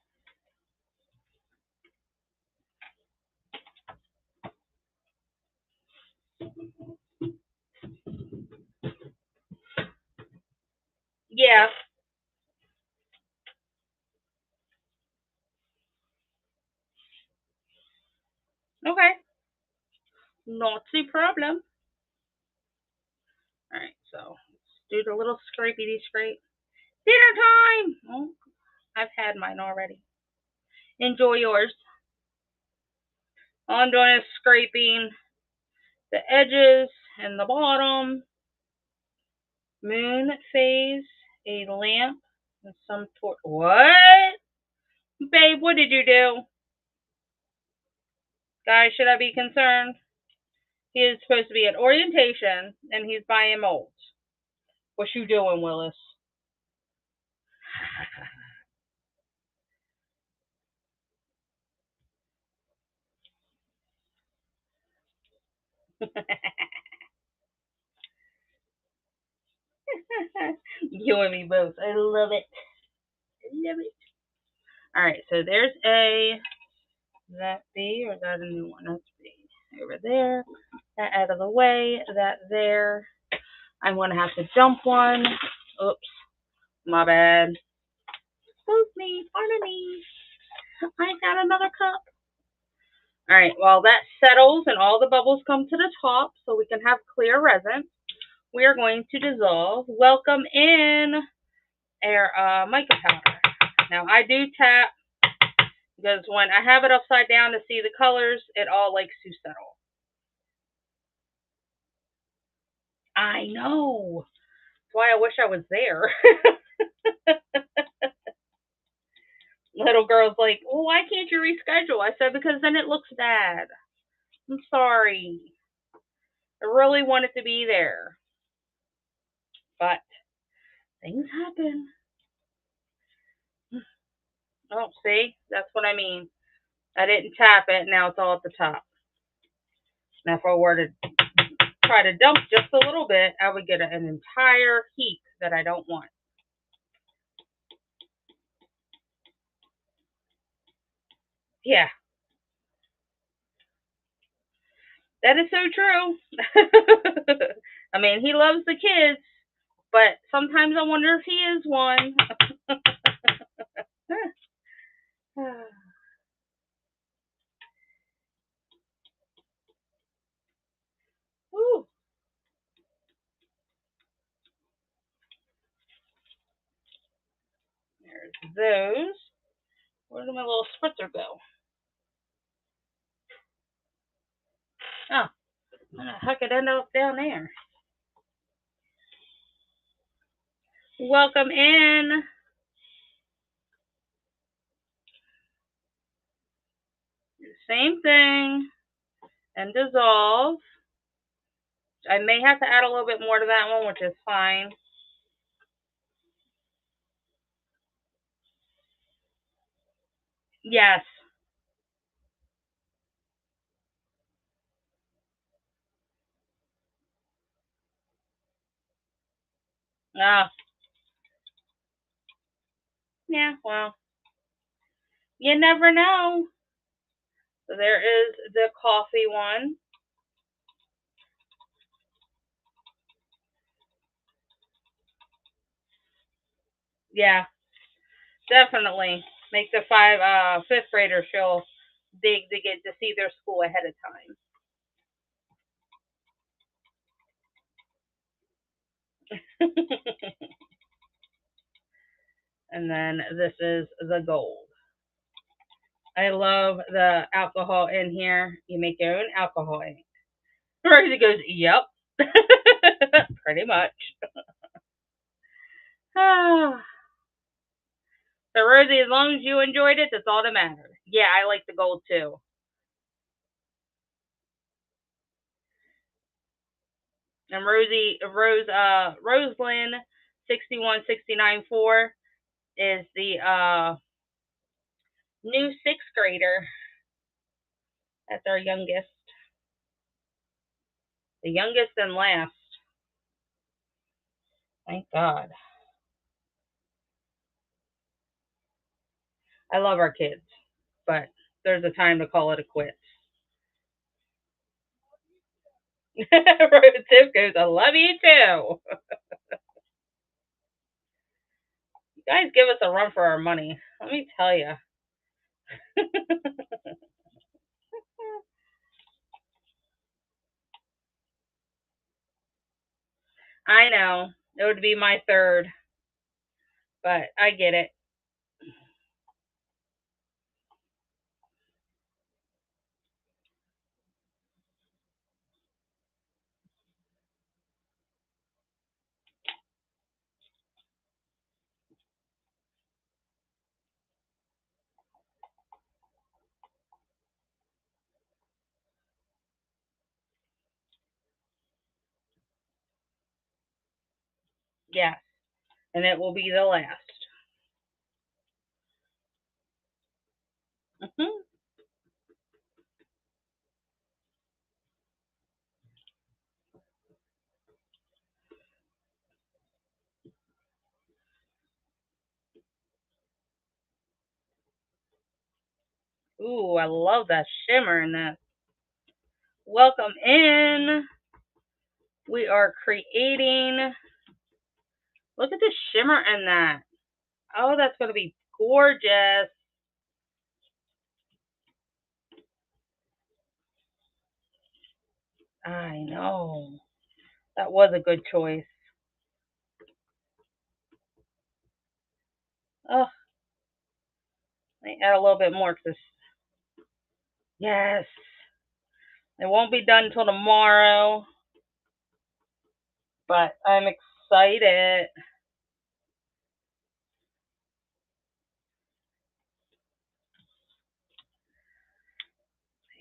Yeah. Okay. Not a problem. All right. So let's do the little scrapey scrape. Dinner time. Oh, I've had mine already. Enjoy yours. All I'm doing is scraping the edges and the bottom. Moon phase, a lamp, and some torch. What? Babe, what did you do? Guys, should I be concerned? He is supposed to be at orientation, and he's buying molds. What you doing, Willis? You and me both. I love it. I love it. All right, so there's A. That B, or is that a new one? That's B. Over there. That out of the way. That there. I'm going to have to jump one. Oops. My bad. Excuse me. Pardon me. I got another cup. All right, while that settles and all the bubbles come to the top so we can have clear resin, we are going to dissolve. Welcome in our mica powder. Now, I do tap because when I have it upside down to see the colors, it all likes to settle. I know. That's why I wish I was there. Little girl's like, well, why can't you reschedule? I said, because then it looks bad. I'm sorry. I really wanted to be there. But things happen. Oh, see? That's what I mean. I didn't tap it. Now it's all at the top. Now, if I were to try to dump just a little bit, I would get an entire heap that I don't want. Yeah, that is so true. I mean, he loves the kids, but sometimes I wonder if he is one. Ooh, there's those. Where did my little spritzer go? Oh, how the heck it ended up down there? Welcome in. Same thing. And dissolve. I may have to add a little bit more to that one, which is fine. Yes. Ah, yeah, well, you never know. So there is the coffee one. Yeah, definitely. Make the fifth graders feel big to get to see their school ahead of time. And then this is the gold. I love the alcohol in here. You make your own alcohol ink. Rosie goes, yep. Pretty much. So Rosie, as long as you enjoyed it, that's all that matters. Yeah, I like the gold too. And Roselyn 61694 is the new sixth grader. That's our youngest. The youngest and last. Thank God. I love our kids, but there's a time to call it a quits. Tiff goes, I love you too. You guys give us a run for our money. Let me tell you. I know. It would be my third, but I get it. Yes. And it will be the last. Hmm. Ooh, I love that shimmer in that. Welcome in. We are creating. Look at the shimmer in that. Oh, that's going to be gorgeous. I know. That was a good choice. Oh, let me add a little bit more because yes, it won't be done until tomorrow, but I'm excited.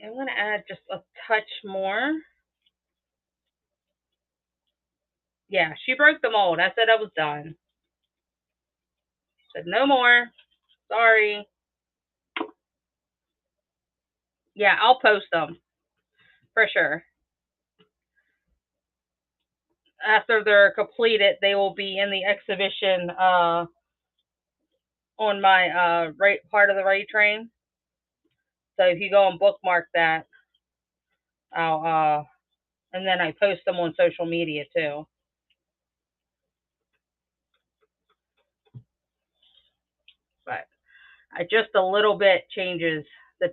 I'm going to add just a touch more. Yeah, she broke the mold. I said I was done. She said no more. Sorry. Yeah, I'll post them for sure. After they're completed, they will be in the exhibition on my right part of the right train. So if you go and bookmark that, I'll and then I post them on social media too. But just a little bit changes. The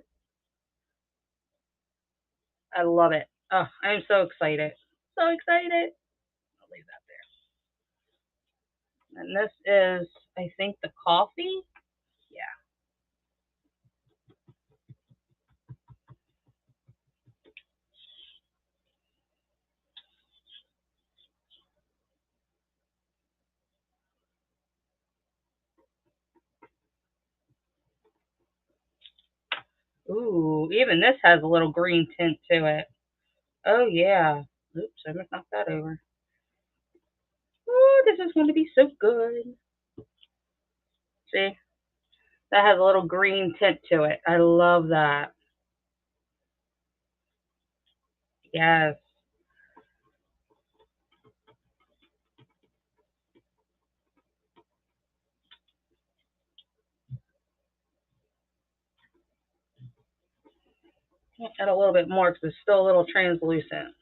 I love it. Oh, I'm so excited. So excited. I'll leave that there. And this is, I think, the coffee. Yeah. Ooh, even this has a little green tint to it. Oh yeah. Oops, I must knock that over. Ooh, this is going to be so good. See, that has a little green tint to it. I love that. Yes. Add a little bit more because it's still a little translucent,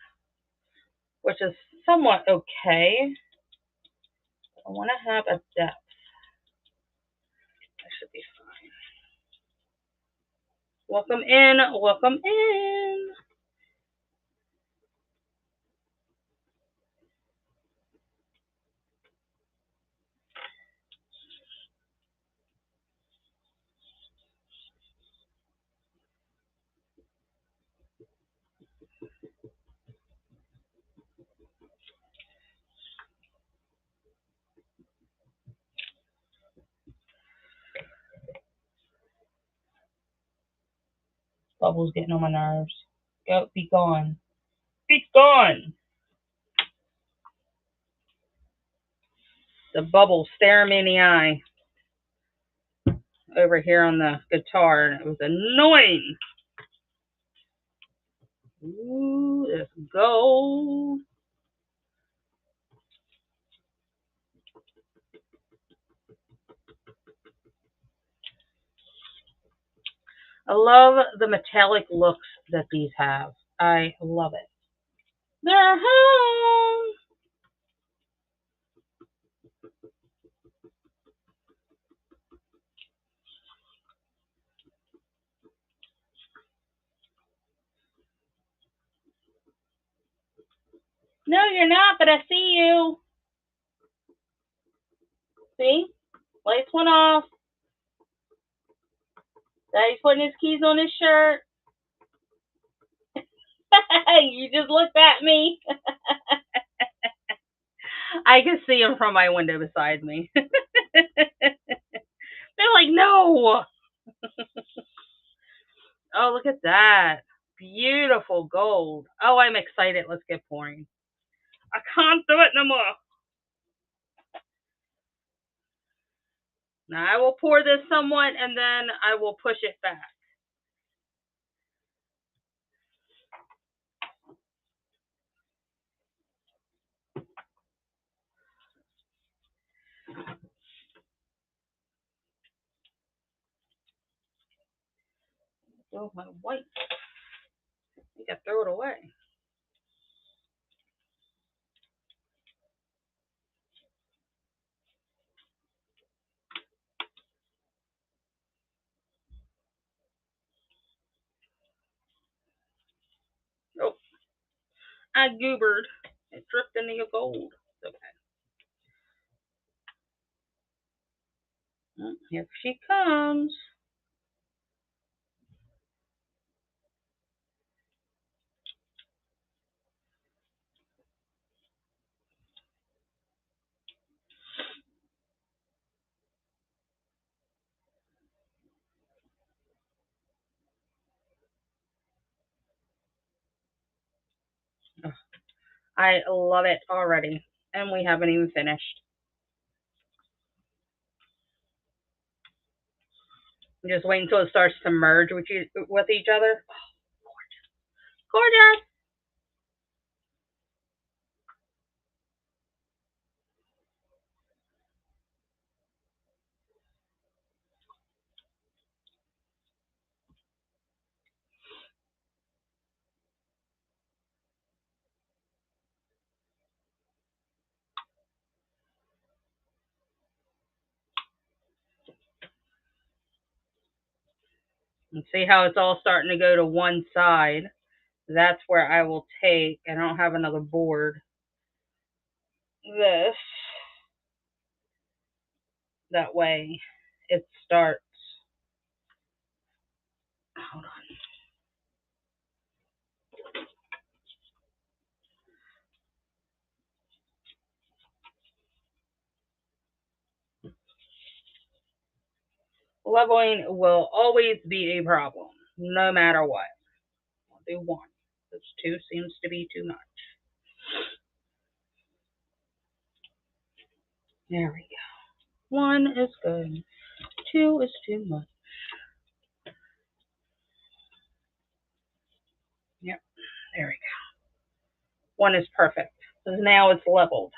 which is somewhat okay. I want to have a depth. That should be fine. Welcome in. Welcome in. Bubbles getting on my nerves. Go, be gone. Be gone. The bubbles staring me in the eye over here on the guitar, and it was annoying. Ooh, let's go. I love the metallic looks that these have. I love it. They're home. No, you're not, but I see you. See? Lights went off. Daddy's putting his keys on his shirt. You just looked at me. I can see him from my window beside me. They're like, no. Oh, look at that. Beautiful gold. Oh, I'm excited. Let's get pouring. I can't do it no more. Now I will pour this somewhat and then I will push it back. Oh, my white. I think I throw it away. Oh, I goobered. It dripped into your gold. It's okay. Here she comes. I love it already. And we haven't even finished. I'm just waiting until it starts to merge with each other. Gorgeous. And see how it's all starting to go to one side? That's where I will take, I don't have another board, this. That way it starts. Hold on. Leveling will always be a problem, no matter what. I'll do one. This two seems to be too much. There we go. One is good. Two is too much. Yep, there we go. One is perfect. So now it's leveled.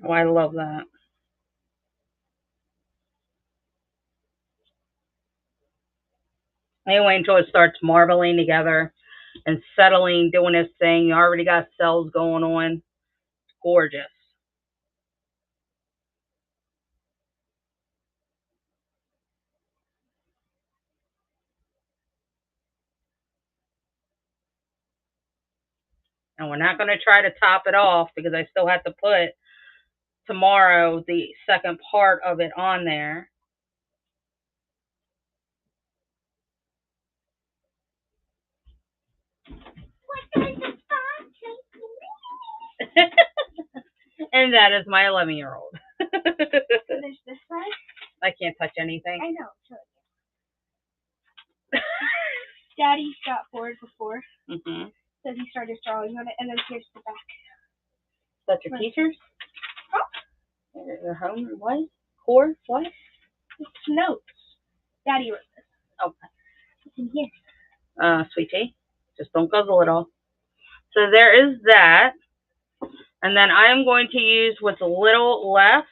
Oh, I love that. Anyway, until it starts marbling together and settling, doing its thing. You already got cells going on. It's gorgeous. And we're not going to try to top it off because I still have to put tomorrow the second part of it on there. And that is my 11-year-old. There's this side. I can't touch anything. I know. Daddy got bored before, so he started drawing on it, and then here's the back. That's your teachers? Huh? Your home? What? Core? What? It's notes. Daddy wrote this. Okay. It's in here. Sweet tea. Just don't guzzle it all. So there is that. And then I am going to use what's a little left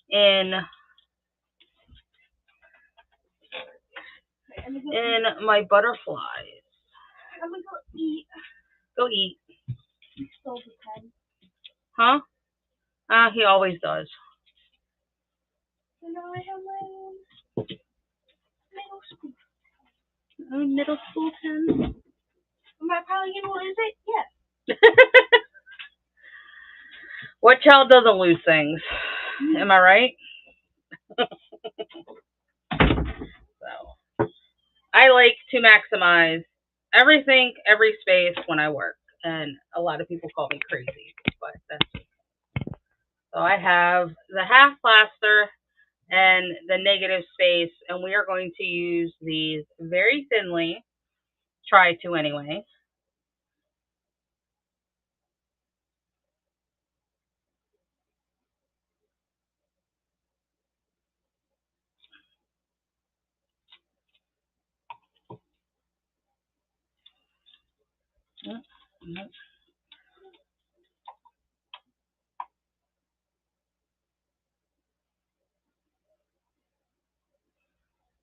in my butterflies. I'm gonna go eat. Go eat. He stole the pen. Huh? He always does. So now I have my own middle school. Middle school pen. Am I probably gonna lose it? Yes. What child doesn't lose things? Am I right? So, I like to maximize everything, every space when I work. And a lot of people call me crazy, but that's okay. So I have the half plaster and the negative space, and we are going to use these very thinly. Try to anyway.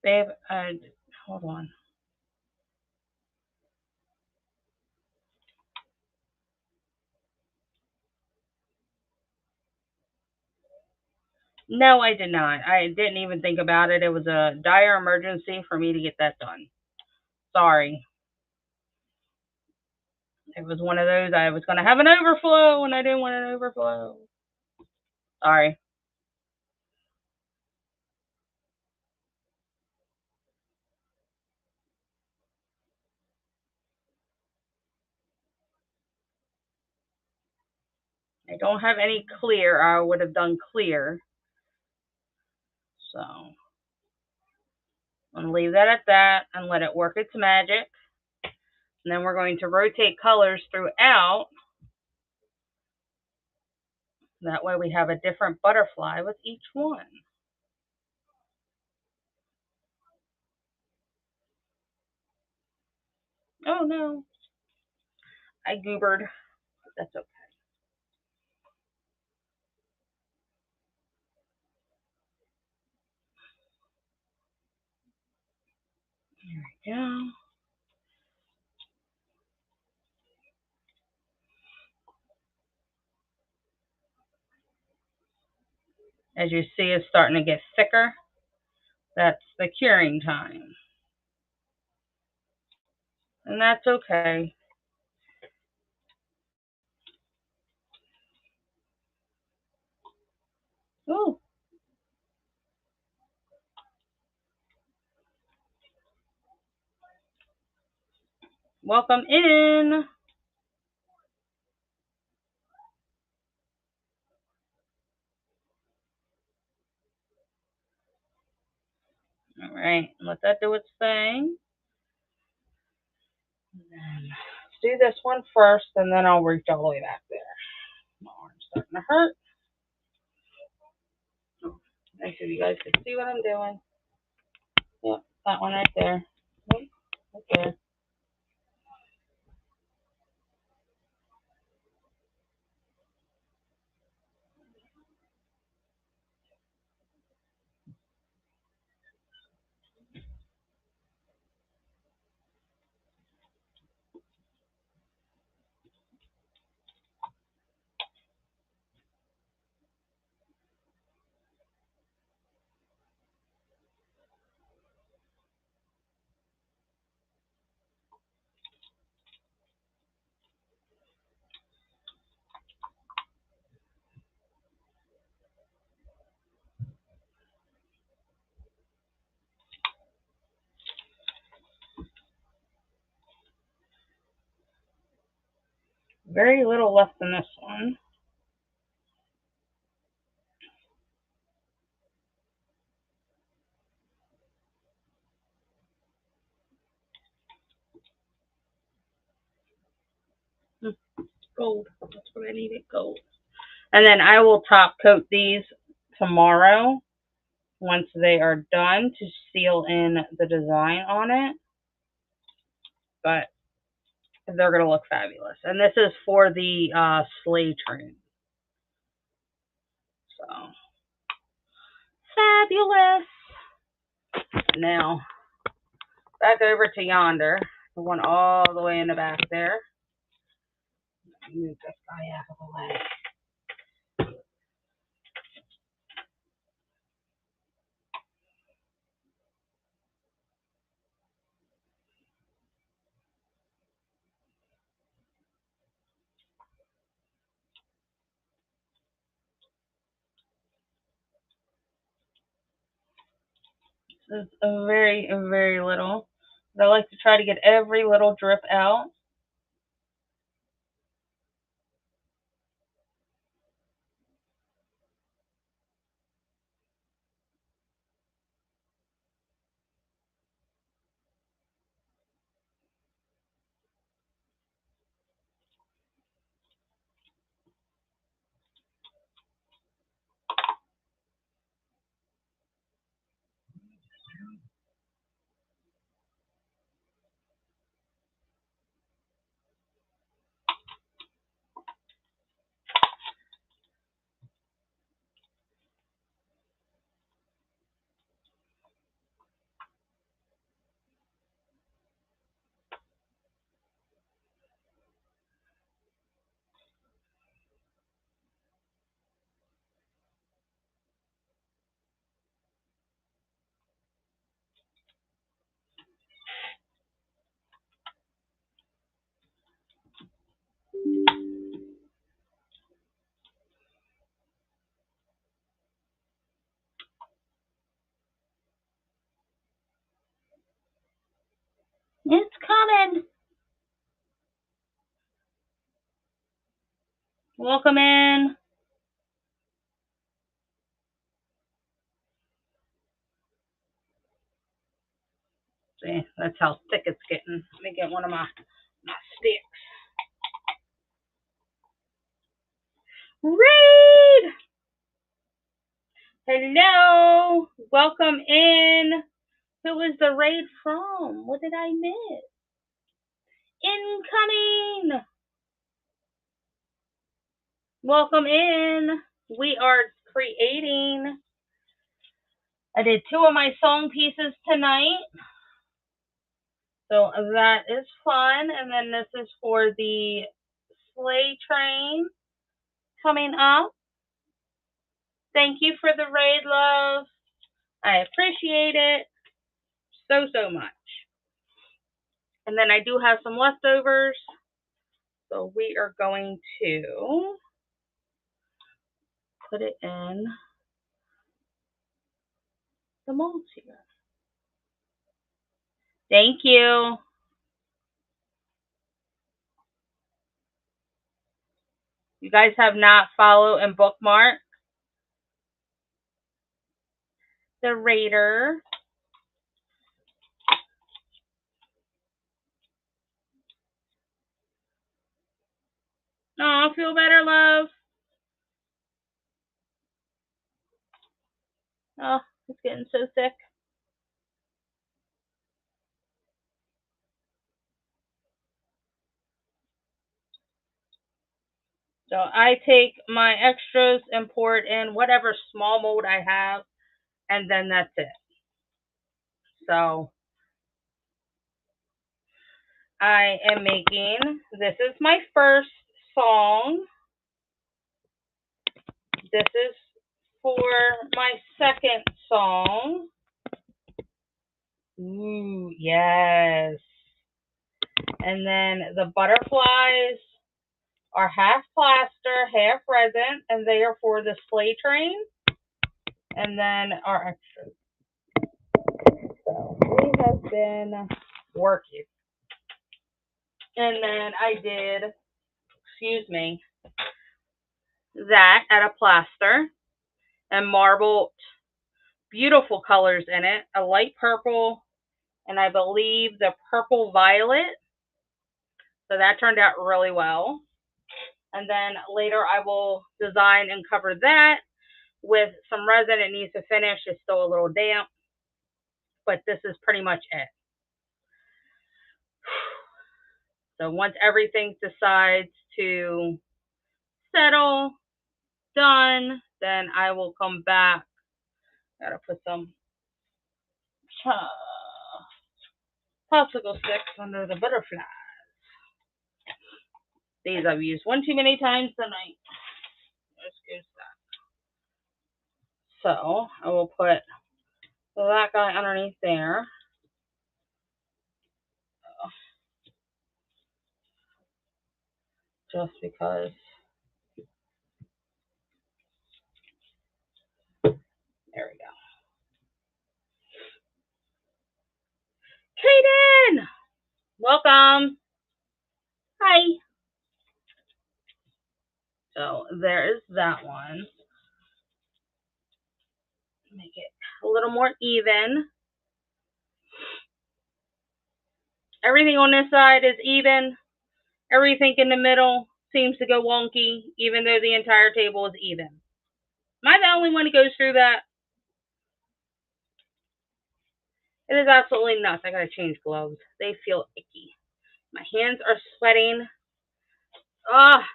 Babe, hold on. No, I did not. I didn't even think about it. It was a dire emergency for me to get that done. Sorry. It was one of those, I was going to have an overflow, and I didn't want an overflow. Sorry. I don't have any clear. I would have done clear. So I'm going to leave that at that and let it work its magic. And then we're going to rotate colors throughout. That way we have a different butterfly with each one. Oh no, I goobered, but that's okay. There we go. As you see, it's starting to get thicker. That's the curing time. And that's okay. Ooh. Welcome in. All right, let that do its thing. Let's do this one first, and then I'll reach all the way back there. My arm's starting to hurt. Make sure you guys can see what I'm doing. Yep, that one right there. Yep, right there. Very little left in this one. Gold. That's what I needed, gold. And then I will top coat these tomorrow once they are done to seal in the design on it. But they're going to look fabulous. And this is for the sleigh train. So, fabulous. Now, back over to yonder. The one all the way in the back there. Move this guy out of the way. This is a very, very little. But I like to try to get every little drip out. It's coming. Welcome in. See, that's how thick it's getting. Let me get one of my sticks. Raid! Hello! Welcome in. Who is the raid from? What did I miss? Incoming! Welcome in. We are creating. I did 2 of my song pieces tonight. So that is fun. And then this is for the sleigh train coming up. Thank you for the raid, love. I appreciate it so much. And then I do have some leftovers. So we are going to put it in the molds here. Thank you. You guys have not followed and bookmarked the Raider. Oh, feel better, love. Oh, it's getting so sick. So I take my extras and pour it in whatever small mold I have, and then that's it. So I am making, this is my first song. This is for my second song. Ooh, yes. And then the butterflies are half plaster, half resin, and they are for the sleigh train. And then our extras. So we have been working. And then I did, that at a plaster and marbled beautiful colors in it, a light purple, and I believe the purple violet. So that turned out really well. And then later I will design and cover that with some resin. It needs to finish. It's still a little damp, but this is pretty much it. So once everything decides to settle, done, then I will come back. Gotta put some popsicle sticks under the butterflies. These I've used one too many times tonight. Excuse that. So I will put that guy underneath there. Just because. There we go. Kaden! Welcome. Hi. So there is that one. Make it a little more even. Everything on this side is even. Everything in the middle seems to go wonky, even though the entire table is even. Am I the only one who goes through that? It is absolutely nuts. I gotta change gloves. They feel icky. My hands are sweating. Ah.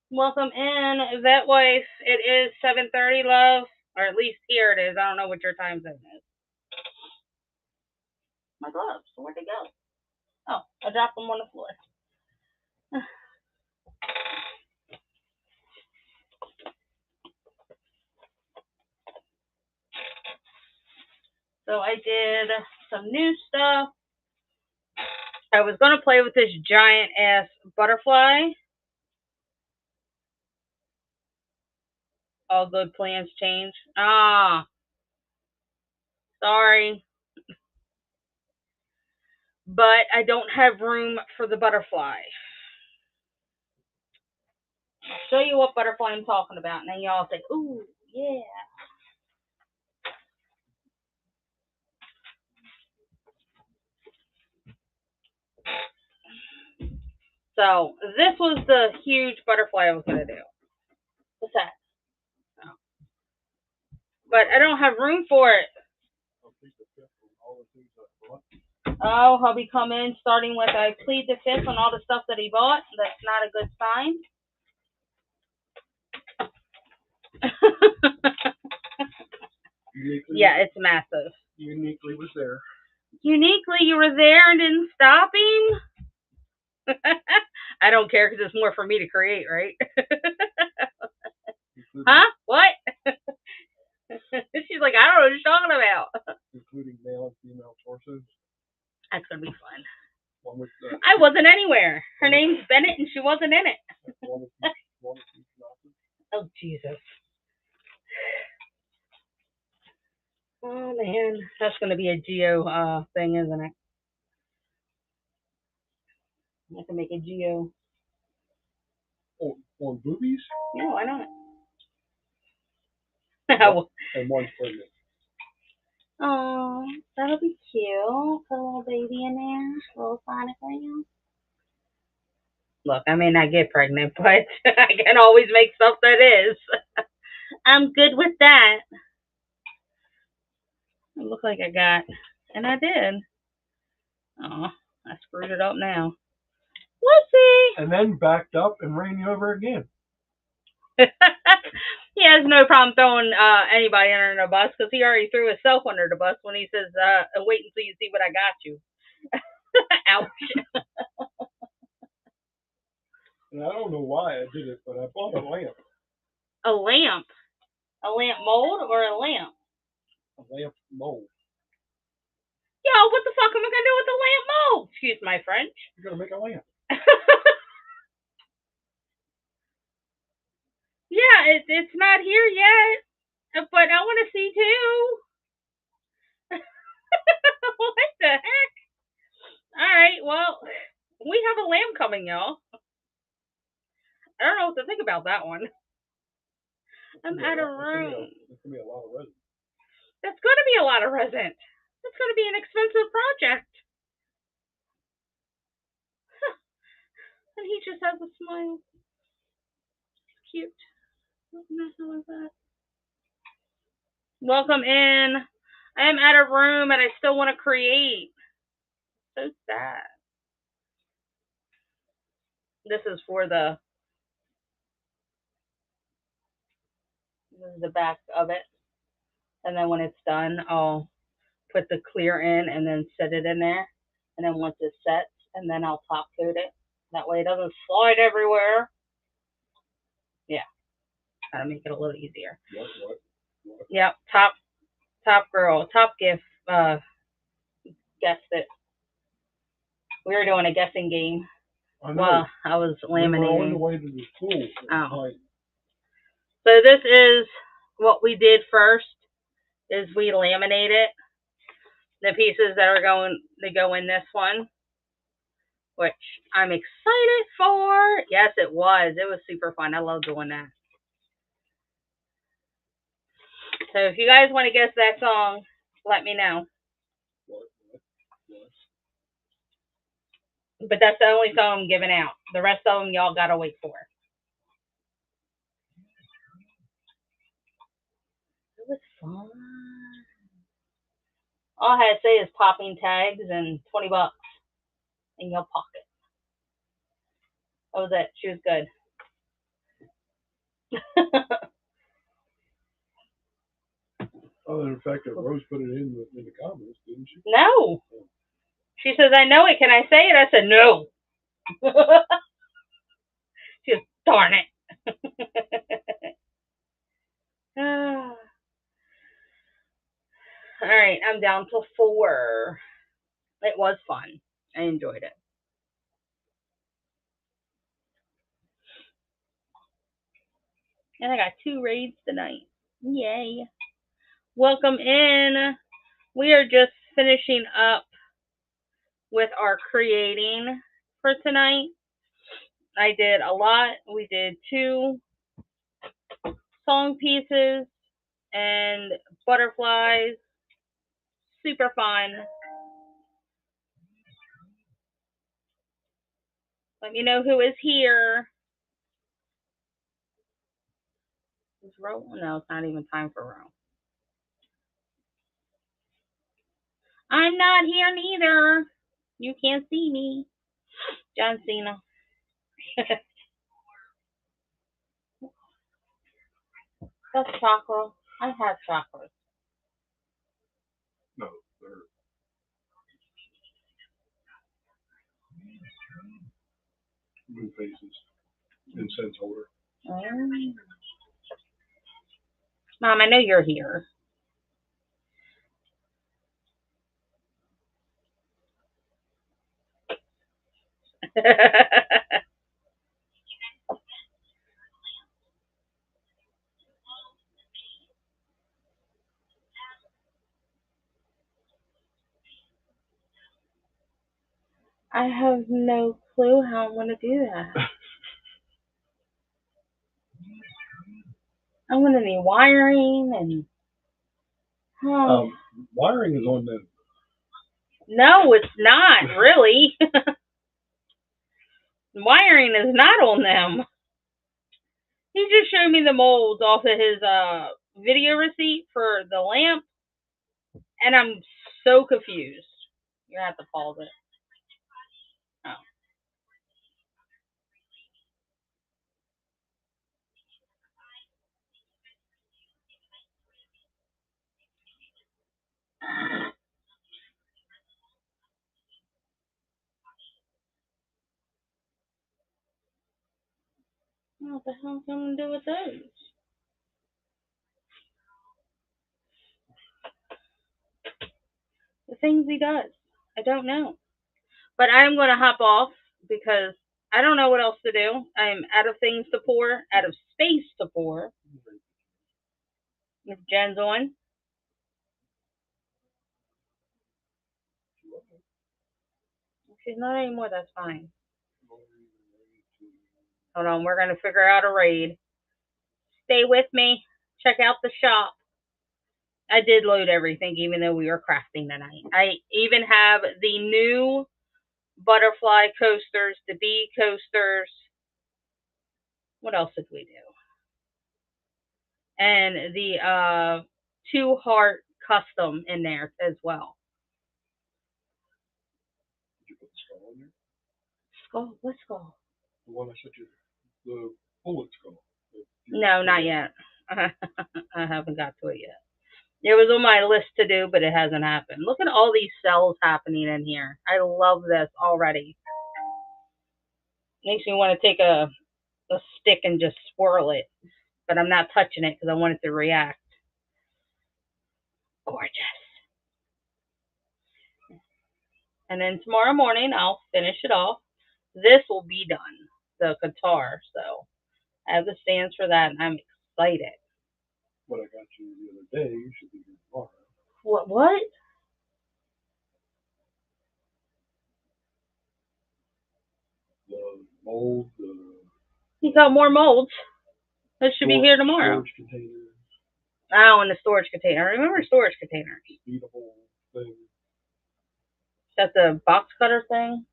Welcome in, Vet Wife. It is 7:30, love. Or at least here it is. I don't know what your time zone is. My gloves. Where'd they go? Oh, I dropped them on the floor. So I did some new stuff. I was going to play with this giant ass butterfly. All good plans change. Ah. Sorry. But I don't have room for the butterfly. I'll show you what butterfly I'm talking about, and then y'all say, ooh, yeah. So this was the huge butterfly I was going to do. What's that? Oh. But I don't have room for it. Oh, hubby come in starting with I plead the fifth on all the stuff that he bought. That's not a good sign. Yeah, it's massive. Uniquely was there. Uniquely, you were there and didn't stop him? I don't care because it's more for me to create, right? Huh? What? She's like, I don't know what you're talking about. Including male and female torsos. That's going to be fun. One with, I wasn't anywhere. Her name's Bennett and she wasn't in it. one with Oh, Jesus. Oh, man. That's going to be a Geo thing, isn't it? I can make a Geo. on boobies? Yeah, why not? And one's pregnant. Oh, that'll be cute. Put a little baby in there. A little sonogram. Look, I may not get pregnant, but I can always make stuff that is. I'm good with that. It looked like I got, and I did. Oh, I screwed it up now. Whoopsie! And then backed up and ran you over again. He has no problem throwing anybody under the bus because he already threw himself under the bus when he says, wait until you see what I got you. Ouch. And I don't know why I did it, but I bought a lamp. A lamp? A lamp mold or a lamp? A lamp mold. Yo, what the fuck am I going to do with a lamp mold? Excuse my French. You're going to make a lamp. Yeah, it's not here yet, but I want to see too. What the heck? Alright, well, we have a lamb coming, y'all. I don't know what to think about that one. I'm out of room. That's going to be a lot of resin. That's going to be a lot of resin. That's going to be an expensive project. Huh. And he just has a smile. It's cute. What the hell is that? Welcome in. I am out of room and I still want to create. So sad. This is for the back of it. And then when it's done, I'll put the clear in and then set it in there. And then once it sets, and then I'll top coat it. That way it doesn't slide everywhere. Yeah. Gotta make it a little easier. What? Yep. Top girl. Top gift guessed it. We were doing a guessing game. I know. Well, I was laminating. We were on the way to the school. Oh. So this is what we did first, is we laminated the pieces that are going to go in this one, which I'm excited for. Yes, it was. It was super fun. I love doing that. So if you guys want to guess that song, let me know. What? But that's the only song I'm giving out. The rest of them, y'all got to wait for. It was fun. All I had to say is popping tags and $20 in your pocket. That was it. She was good. Other than the fact that Rose put it in the comments, didn't she? No. She says, I know it. Can I say it? I said, no. She goes, darn it. All right, I'm down to 4. It was fun. I enjoyed it. And I got 2 raids tonight. Yay. Welcome in. We are just finishing up with our creating for tonight. I did a lot. We did 2 song pieces and butterflies. Super fun. Let me know who is here. Is row? No, it's not even time for row. I'm not here neither. You can't see me. John Cena. That's chocolate. I had chocolate. No, they're Moon Faces incense holder. Oh. Mom, I know you're here. I have no clue how I'm going to do that. I'm going to need wiring and... Wiring is on them. No, it's not, really. Wiring is not on them. He just showed me the molds off of his video receipt for the lamp, and I'm so confused. You have to pause it. Oh. What the hell am I going to do with those? The things he does. I don't know. But I'm going to hop off because I don't know what else to do. I'm out of things to pour, out of space to pour. If Jen's on. If she's not anymore, that's fine. Hold on, we're going to figure out a raid. Stay with me. Check out the shop. I did load everything, even though we were crafting tonight. I even have the new butterfly coasters, the bee coasters. What else did we do? And the 2 heart custom in there as well. Did you put the skull in there? Skull? What skull? The one I sent you, the bullet skull. No, not yet. I haven't got to it yet. It was on my list to do, but it hasn't happened. Look at all these cells happening in here. I love this already. Makes me want to take a stick and just swirl it. But I'm not touching it because I want it to react. Gorgeous. And then tomorrow morning, I'll finish it off. This will be done, the guitar. So I have the stands for that, and I'm excited. What I got you the other day, you should be here tomorrow. What? The mold, You got more molds. That should be here tomorrow. Storage containers. Oh, in the storage container. I remember storage containers. Speedable thing. That's a box cutter thing?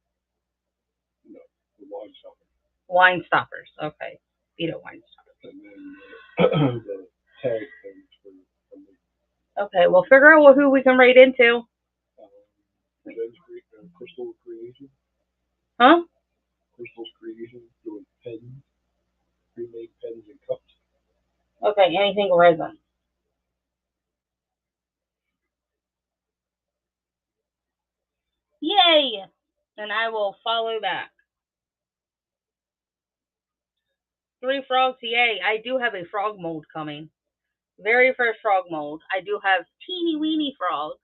No, the wine stopper. Wine stoppers. Okay. Speedo wine stoppers. And then the tag things for me. Okay, well, figure out who we can raid into. Crystal Creation. Huh? Crystal's Creation doing pens, pre-made pens and cups. Okay, anything resin. Yay! And I will follow back. 3 frogs, yay. I do have a frog mold coming. Very first frog mold. I do have teeny weeny frogs,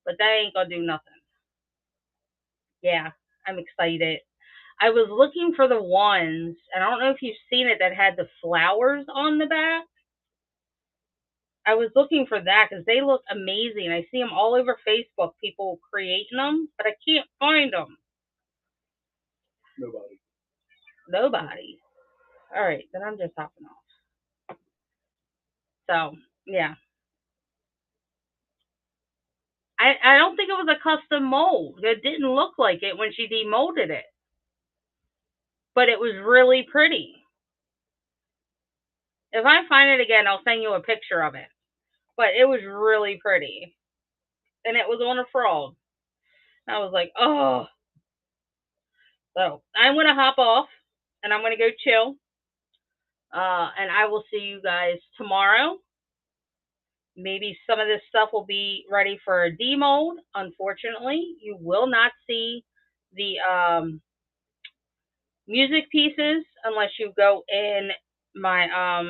but that ain't gonna do nothing. Yeah, I'm excited. I was looking for the ones, and I don't know if you've seen it, that had the flowers on the back. I was looking for that because they look amazing. I see them all over Facebook, people creating them, but I can't find them. Nobody. Nobody. All right, then I'm just hopping off. So, yeah. I don't think it was a custom mold. It didn't look like it when she demolded it. But it was really pretty. If I find it again, I'll send you a picture of it. But it was really pretty. And it was on a frog. I was like, oh. So, I'm going to hop off. And I'm going to go chill. And I will see you guys tomorrow. Maybe some of this stuff will be ready for a demold. Unfortunately, you will not see the music pieces unless you go in my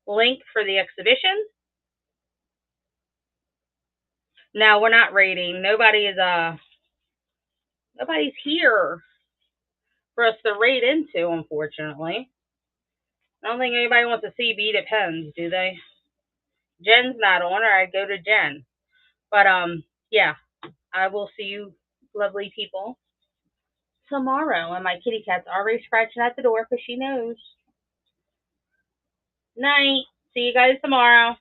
link for the exhibition. Now we're not rating. Nobody's here for us to rate into, unfortunately. I don't think anybody wants to see Beat It Pens, do they? Jen's not on, or I'd go to Jen. But yeah, I will see you lovely people tomorrow. And my kitty cat's already scratching at the door because she knows. Night. See you guys tomorrow.